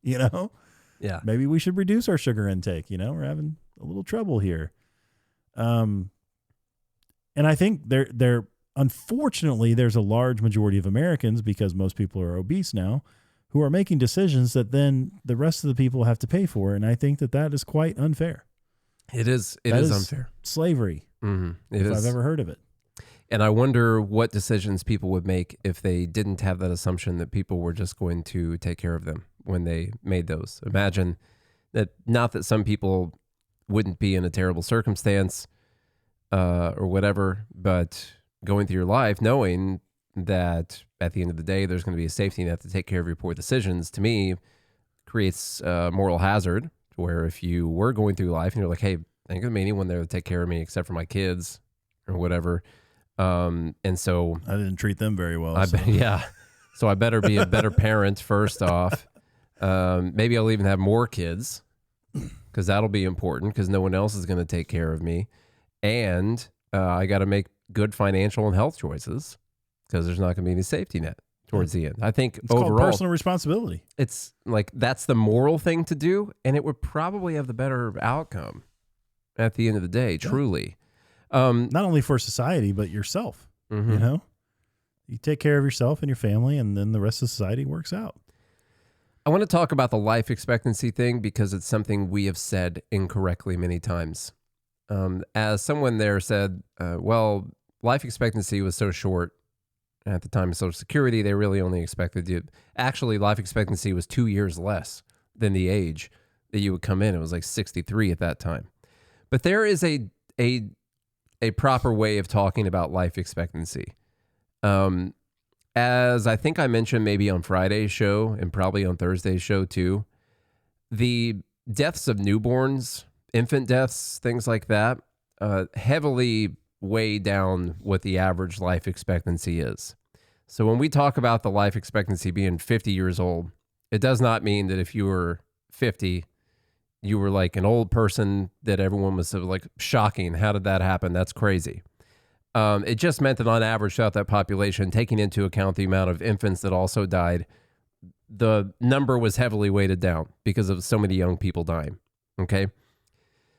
Yeah. Maybe we should reduce our sugar intake. We're having a little trouble here. And I think unfortunately, there's a large majority of Americans, because most people are obese now, who are making decisions that then the rest of the people have to pay for. And I think that is quite unfair. It is unfair. Slavery. Mm-hmm. If I've ever heard of it. And I wonder what decisions people would make if they didn't have that assumption that people were just going to take care of them when they made those. Imagine that, not that some people wouldn't be in a terrible circumstance or whatever, but going through your life knowing that at the end of the day, there's going to be a safety net to take care of your poor decisions, to me, creates a moral hazard where if you were going through life and you're like, hey, I ain't going to be anyone there to take care of me except for my kids or whatever. And so I didn't treat them very well. So I better be a better parent first off. Maybe I'll even have more kids because that'll be important because no one else is going to take care of me. And I got to make good financial and health choices because there's not going to be any safety net towards the end. I think it's overall, called personal responsibility. It's like that's the moral thing to do, and it would probably have the better outcome at the end of the day, truly. Not only for society, but yourself. Mm-hmm. You take care of yourself and your family, and then the rest of society works out. I want to talk about the life expectancy thing because it's something we have said incorrectly many times. As someone there said, well, life expectancy was so short at the time of Social Security, they really only expected you. Actually, life expectancy was 2 years less than the age that you would come in. It was like 63 at that time. But there is a proper way of talking about life expectancy. As I think I mentioned maybe on Friday's show and probably on Thursday's show too, the deaths of newborns, infant deaths, things like that, heavily weigh down what the average life expectancy is. So when we talk about the life expectancy being 50 years old, it does not mean that if you were 50, you were like an old person that everyone was sort of like shocking. How did that happen? That's crazy. It just meant that on average throughout that population, taking into account the amount of infants that also died, the number was heavily weighted down because of so many young people dying. Okay.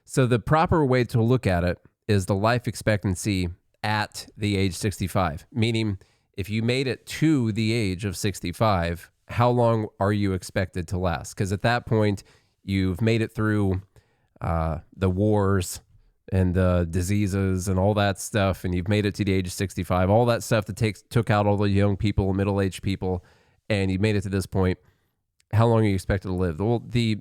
So the proper way to look at it is the life expectancy at the age 65, meaning if you made it to the age of 65, how long are you expected to last? Because at that point, you've made it through the wars and the diseases and all that stuff, and you've made it to the age of 65, all that stuff that took out all the young people and middle-aged people, and you made it to this point. How long are you expected to live? Well, the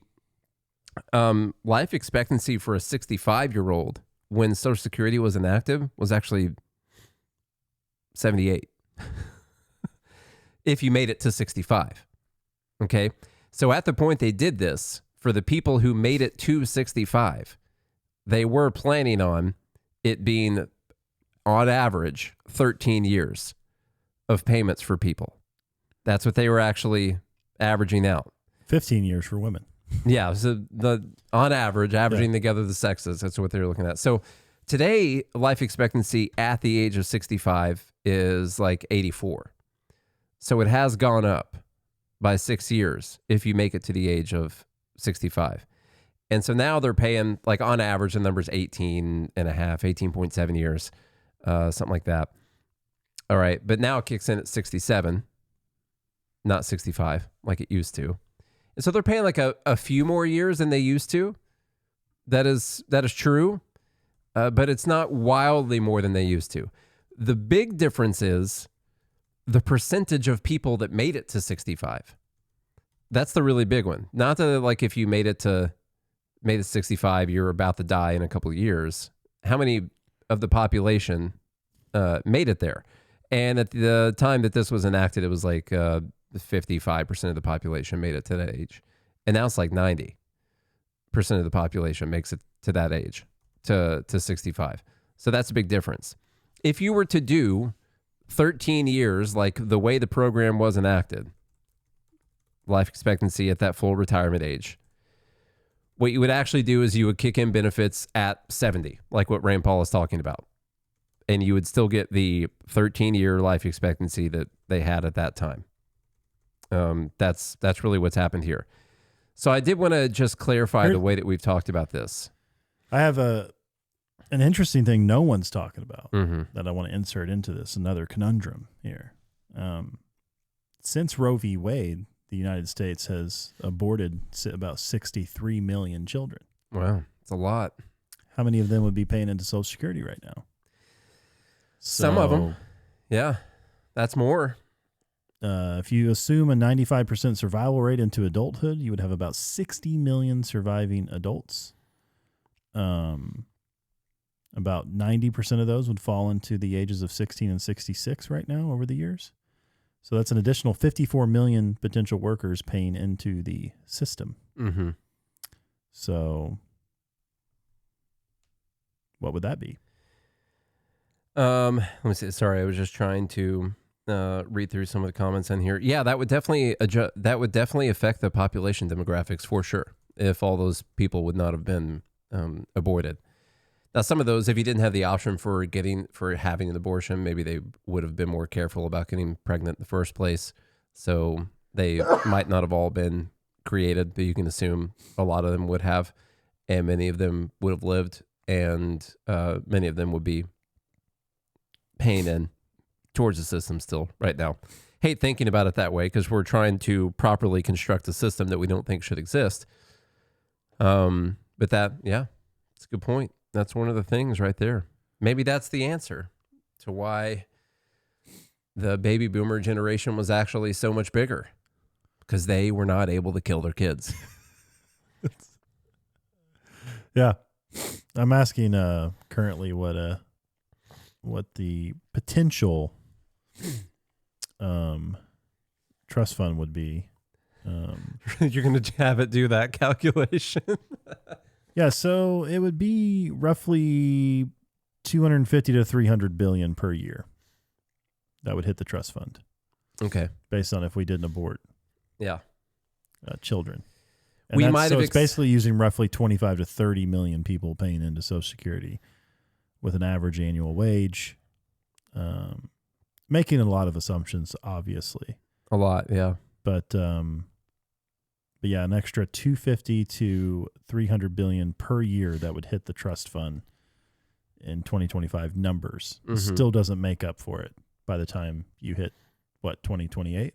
life expectancy for a 65-year-old when Social Security was inactive was actually 78. If you made it to 65. Okay. So at the point they did this, for the people who made it to 65, they were planning on it being, on average, 13 years of payments for people. That's what they were actually averaging out. 15 years for women. Yeah. So on average, averaging together the sexes, that's what they were looking at. So today, life expectancy at the age of 65 is like 84. So it has gone up by 6 years if you make it to the age of 65. And so now they're paying, like on average, the number's 18 and a half, 18.7 years, something like that. All right. But now it kicks in at 67, not 65 like it used to. And so they're paying like a few more years than they used to. That is true. But it's not wildly more than they used to. The big difference is the percentage of people that made it to 65. That's the really big one. Not that like if you made it 65, you're about to die in a couple of years. How many of the population made it there? And at the time that this was enacted, it was like 55% of the population made it to that age. And now it's like 90% of the population makes it to that age, to 65. So that's a big difference. If you were to do 13 years, like the way the program was enacted, life expectancy at that full retirement age, what you would actually do is you would kick in benefits at 70, like what Rand Paul is talking about. And you would still get the 13-year life expectancy that they had at that time. That's really what's happened here. So I did want to just clarify the way that we've talked about this. I have an interesting thing no one's talking about that I want to insert into this, another conundrum here. Since Roe v. Wade, the United States has aborted about 63 million children. Wow, it's a lot. How many of them would be paying into Social Security right now? Some of them. Yeah, that's more. If you assume a 95% survival rate into adulthood, you would have about 60 million surviving adults. About 90% of those would fall into the ages of 16 and 66 right now over the years. So that's an additional 54 million potential workers paying into the system. Mm-hmm. So what would that be? Let me see. Sorry, I was just trying to read through some of the comments in here. Yeah, that would definitely affect the population demographics for sure. If all those people would not have been aborted. Now, some of those, if you didn't have the option for having an abortion, maybe they would have been more careful about getting pregnant in the first place. So they might not have all been created, but you can assume a lot of them would have, and many of them would have lived, and many of them would be paying in towards the system still right now. Hate thinking about it that way because we're trying to properly construct a system that we don't think should exist. But that, yeah, it's a good point. That's one of the things right there. Maybe that's the answer to why the baby boomer generation was actually so much bigger, because they were not able to kill their kids. Yeah. I'm asking currently what the potential trust fund would be. You're going to have it do that calculation. Yeah, so it would be roughly 250 to 300 billion per year. That would hit the trust fund. Okay. Based on if we didn't abort. Yeah. Children. And we might have it's basically using roughly 25 to 30 million people paying into Social Security with an average annual wage. Making a lot of assumptions, obviously. A lot, yeah. But yeah, an extra 250 to 300 billion per year that would hit the trust fund in 2025 numbers still doesn't make up for it by the time you hit 2028.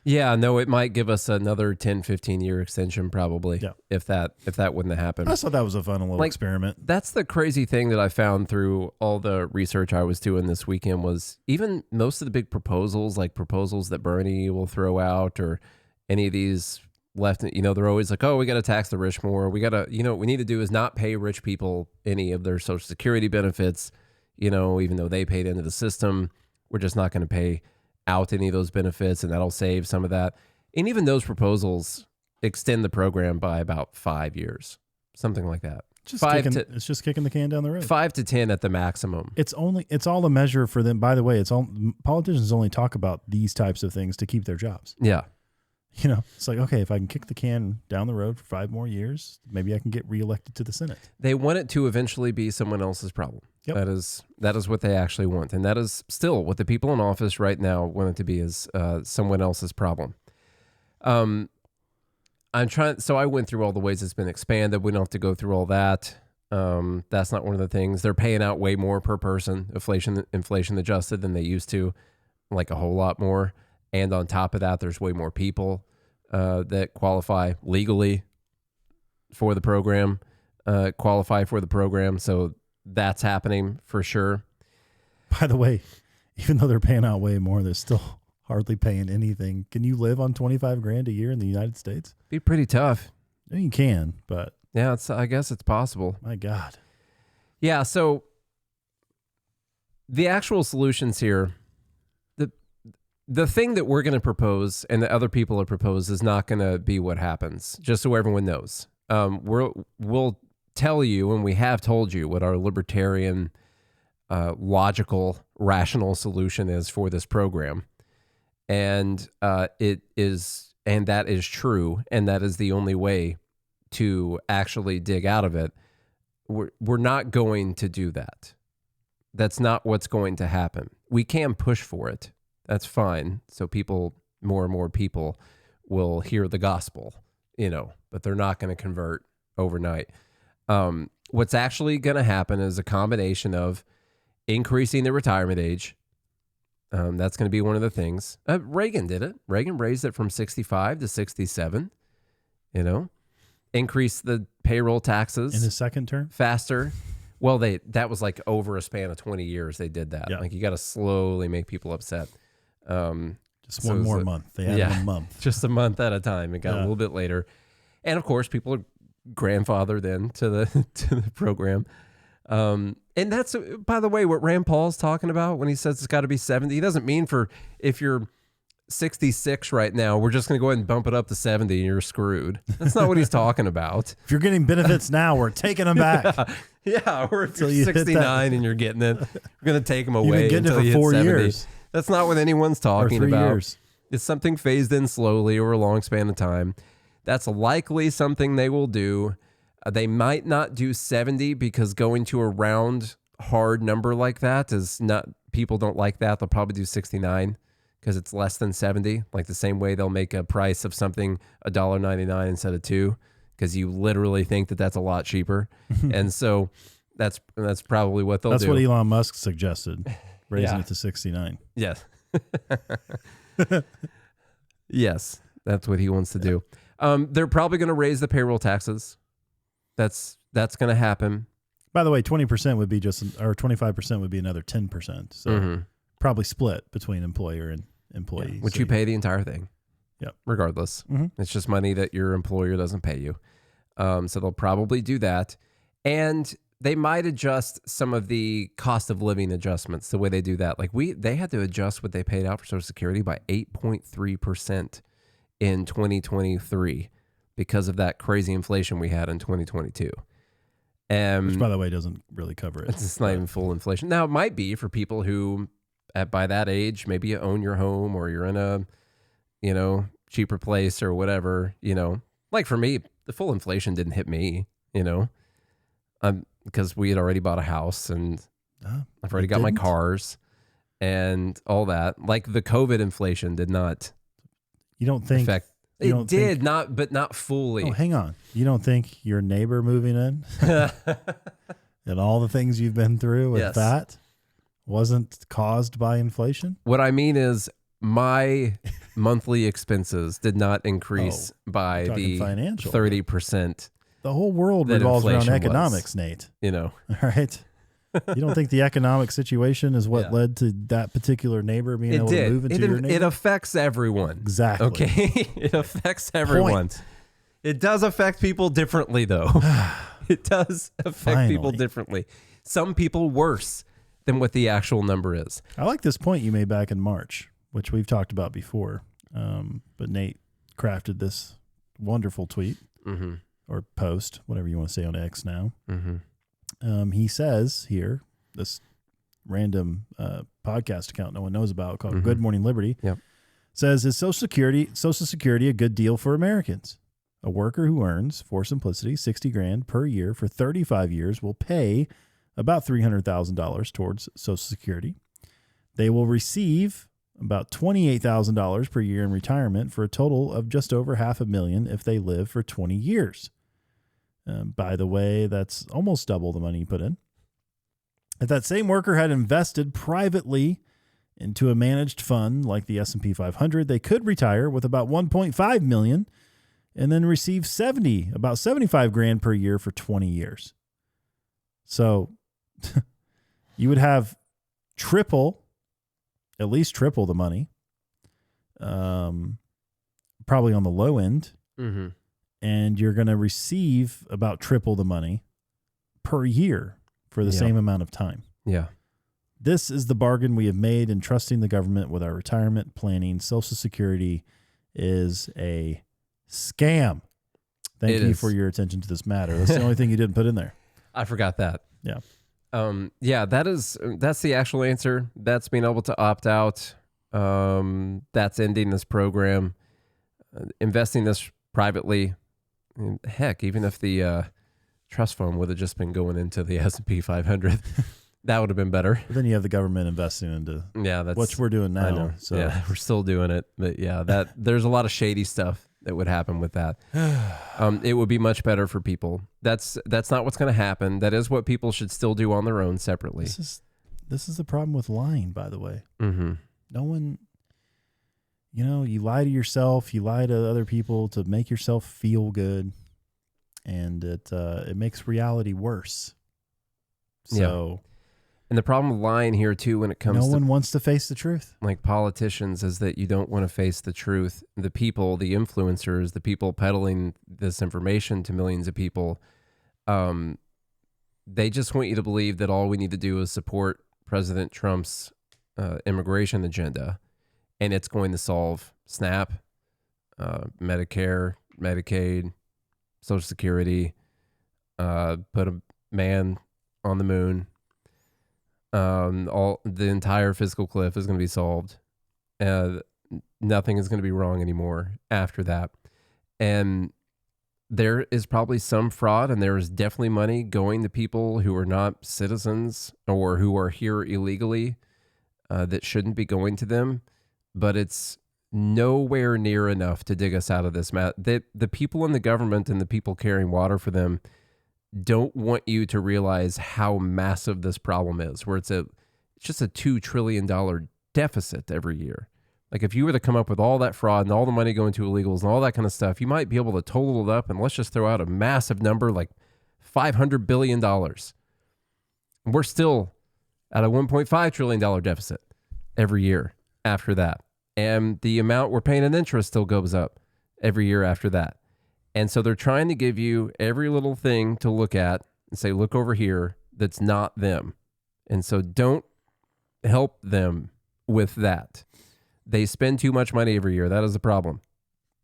Yeah, no, it might give us another 10, 15 year extension probably. Yeah. If that wouldn't have happened. I thought that was a fun little experiment. That's the crazy thing that I found through all the research I was doing this weekend was even most of the big proposals, like proposals that Bernie will throw out or any of these left, they're always like, oh, we got to tax the rich more. We got to, what we need to do is not pay rich people any of their Social Security benefits, even though they paid into the system. We're just not going to pay out any of those benefits, and that'll save some of that. And even those proposals extend the program by about 5 years, something like that. It's just kicking the can down the road. 5 to 10 at the maximum. It's all a measure for them. By the way, politicians only talk about these types of things to keep their jobs. Yeah. It's like, okay, if I can kick the can down the road for 5 more years, maybe I can get reelected to the Senate. They want it to eventually be someone else's problem. Yep. That is what they actually want. And that is still what the people in office right now want it to be, is someone else's problem. So I went through all the ways it's been expanded. We don't have to go through all that. That's not one of the things. They're paying out way more per person, inflation adjusted, than they used to, like a whole lot more. And on top of that, there's way more people that qualify legally for the program, So that's happening for sure. By the way, even though they're paying out way more, they're still hardly paying anything. Can you live on $25,000 a year in the United States? Be pretty tough. You can, but yeah, I guess it's possible. My God. Yeah. So the actual solutions here. The thing that we're going to propose and that other people have proposed is not going to be what happens, just so everyone knows. We'll tell you, and we have told you, what our libertarian, logical, rational solution is for this program. And that is true, and that is the only way to actually dig out of it. We're not going to do that. That's not what's going to happen. We can push for it. That's fine. So more and more people will hear the gospel, but they're not going to convert overnight. What's actually going to happen is a combination of increasing the retirement age. That's going to be one of the things. Reagan did it. Reagan raised it from 65 to 67, increase the payroll taxes. In his second term? Faster. Well, that was like over a span of 20 years they did that. Yeah. Like you got to slowly make people upset. Just one more month. They had a month. Just a month at a time. It got a little bit later. And of course, people are grandfathered in to the program. And that's, by the way, what Rand Paul's talking about when he says it's got to be 70. He doesn't mean if you're 66 right now, we're just going to go ahead and bump it up to 70 and you're screwed. That's not what he's talking about. If you're getting benefits now, we're taking them back. Yeah, we're at 69 and you're getting it. We're going to take them away until you hit 4 70. years. That's not what anyone's talking about. 3 years. It's something phased in slowly over a long span of time. That's likely something they will do. They might not do 70 because going to a round, hard number like that is not, people don't like that. They'll probably do 69 because it's less than 70. Like the same way they'll make a price of something $1.99 instead of $2 because you literally think that that's a lot cheaper. And so that's probably what they'll do. That's what Elon Musk suggested. Raising it to 69. Yes. Yes, that's what he wants to do. They're probably going to raise the payroll taxes. That's going to happen. By the way, 20% would be or 25% would be another 10%. So probably split between employer and employee. Which you pay the entire thing. Yep. Regardless. It's just money that your employer doesn't pay you. So they'll probably do that. And they might adjust some of the cost of living adjustments, the way they do that. Like they had to adjust what they paid out for Social Security by 8.3% in 2023 because of that crazy inflation we had in 2022. Which, by the way, doesn't really cover it. It's not even full inflation. Now, it might be for people who, by that age, maybe you own your home or you're in a, cheaper place or whatever, Like for me, the full inflation didn't hit me, because we had already bought a house and I've already got my cars and all that. Like the COVID inflation did not You don't think it did not, but not fully. Oh, hang on. You don't think your neighbor moving in and all the things you've been through with that wasn't caused by inflation? What I mean is my monthly expenses did not increase by the 30%. The whole world revolves around economics, Nate. You know, all right. You don't think the economic situation is what led to that particular neighbor being able to move into your neighborhood? It affects everyone. Exactly. Okay. It affects everyone. Point. It does affect people differently, though. It does affect people differently. Some people worse than what the actual number is. I like this point you made back in March, which we've talked about before. But Nate crafted this wonderful tweet or post, whatever you want to say on X now. He says here, this random podcast account no one knows about called Good Morning Liberty says, is Social Security a good deal for Americans? A worker who earns, for simplicity, $60,000 per year for 35 years will pay about $300,000 towards Social Security. They will receive about $28,000 per year in retirement for a total of just over $500,000 if they live for 20 years. By the way, that's almost double the money you put in. If that same worker had invested privately into a managed fund like the S&P 500, they could retire with about $1.5 million and then receive about $75,000 per year for 20 years. So you would have at least triple the money, probably on the low end. And you're going to receive about triple the money per year for the same amount of time. Yeah. This is the bargain we have made in trusting the government with our retirement planning. Social Security is a scam. Thank you for your attention to this matter. That's the only thing you didn't put in there. I forgot that. Yeah. That's the actual answer. That's being able to opt out. That's ending this program, investing this privately. Heck, even if the trust fund would have just been going into the S&P 500, that would have been better. But then you have the government investing into what we're doing now. I know. So yeah, we're still doing it. But yeah, there's a lot of shady stuff that would happen with that. It would be much better for people. That's not what's going to happen. That is what people should still do on their own separately. This is the problem with lying, by the way. No one... you lie to yourself, you lie to other people to make yourself feel good, and it makes reality worse. So, and the problem with lying here too, when it comes no one wants to face the truth. Like politicians, is that you don't want to face the truth. The people, the influencers, the people peddling this information to millions of people, they just want you to believe that all we need to do is support President Trump's immigration agenda. And it's going to solve SNAP, Medicare, Medicaid, Social Security, put a man on the moon. The entire fiscal cliff is going to be solved. Nothing is going to be wrong anymore after that. And there is probably some fraud, and there is definitely money going to people who are not citizens or who are here illegally that shouldn't be going to them. But it's nowhere near enough to dig us out of this. The people in the government and the people carrying water for them don't want you to realize how massive this problem is, where it's just a $2 trillion deficit every year. Like if you were to come up with all that fraud and all the money going to illegals and all that kind of stuff, you might be able to total it up, and let's just throw out a massive number like $500 billion. We're still at a $1.5 trillion deficit every year after that. And the amount we're paying in interest still goes up every year after that. And so they're trying to give you every little thing to look at and say, look over here, that's not them. And so don't help them with that. They spend too much money every year. That is the problem.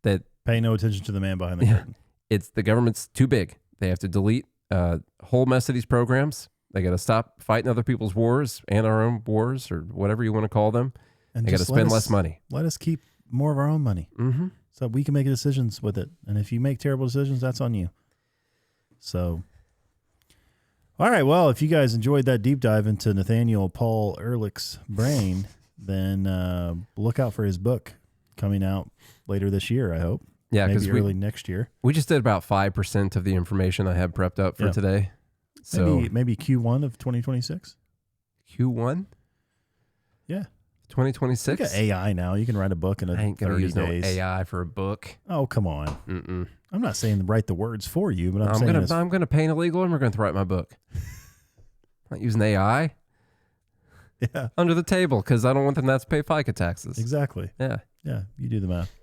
That pay no attention to the man behind the curtain. It's the government's too big. They have to delete a whole mess of these programs. They got to stop fighting other people's wars and our own wars, or whatever you want to call them. And they got to spend less money. Let us keep more of our own money so we can make decisions with it. And if you make terrible decisions, that's on you. So, all right. Well, if you guys enjoyed that deep dive into Nathaniel Paul Ehrlich's brain, then look out for his book coming out later this year, I hope. Yeah, because maybe early next year. We just did about 5% of the information I had prepped up for today. So maybe Q1 of 2026. Q1? Yeah. 2026? You got AI now. You can write a book in 30 days. I ain't going to use no AI for a book. Oh, come on. Mm-mm. I'm not saying write the words for you, but I'm going to pay an illegal immigrant to write my book. Not using AI. Yeah. Under the table, because I don't want them to have to pay FICA taxes. Exactly. Yeah. Yeah, you do the math.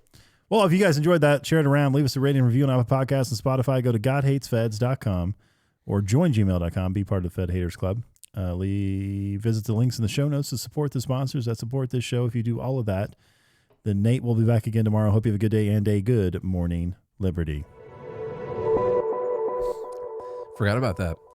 Well, if you guys enjoyed that, share it around. Leave us a rating and review on Apple Podcasts and Spotify. Go to godhatesfeds.com or join gmail.com. Be part of the Fed Haters Club. Visit the links in the show notes to support the sponsors that support this show. If you do all of that, then Nate will be back again tomorrow. Hope you have a good day and a good morning, Liberty. Forgot about that.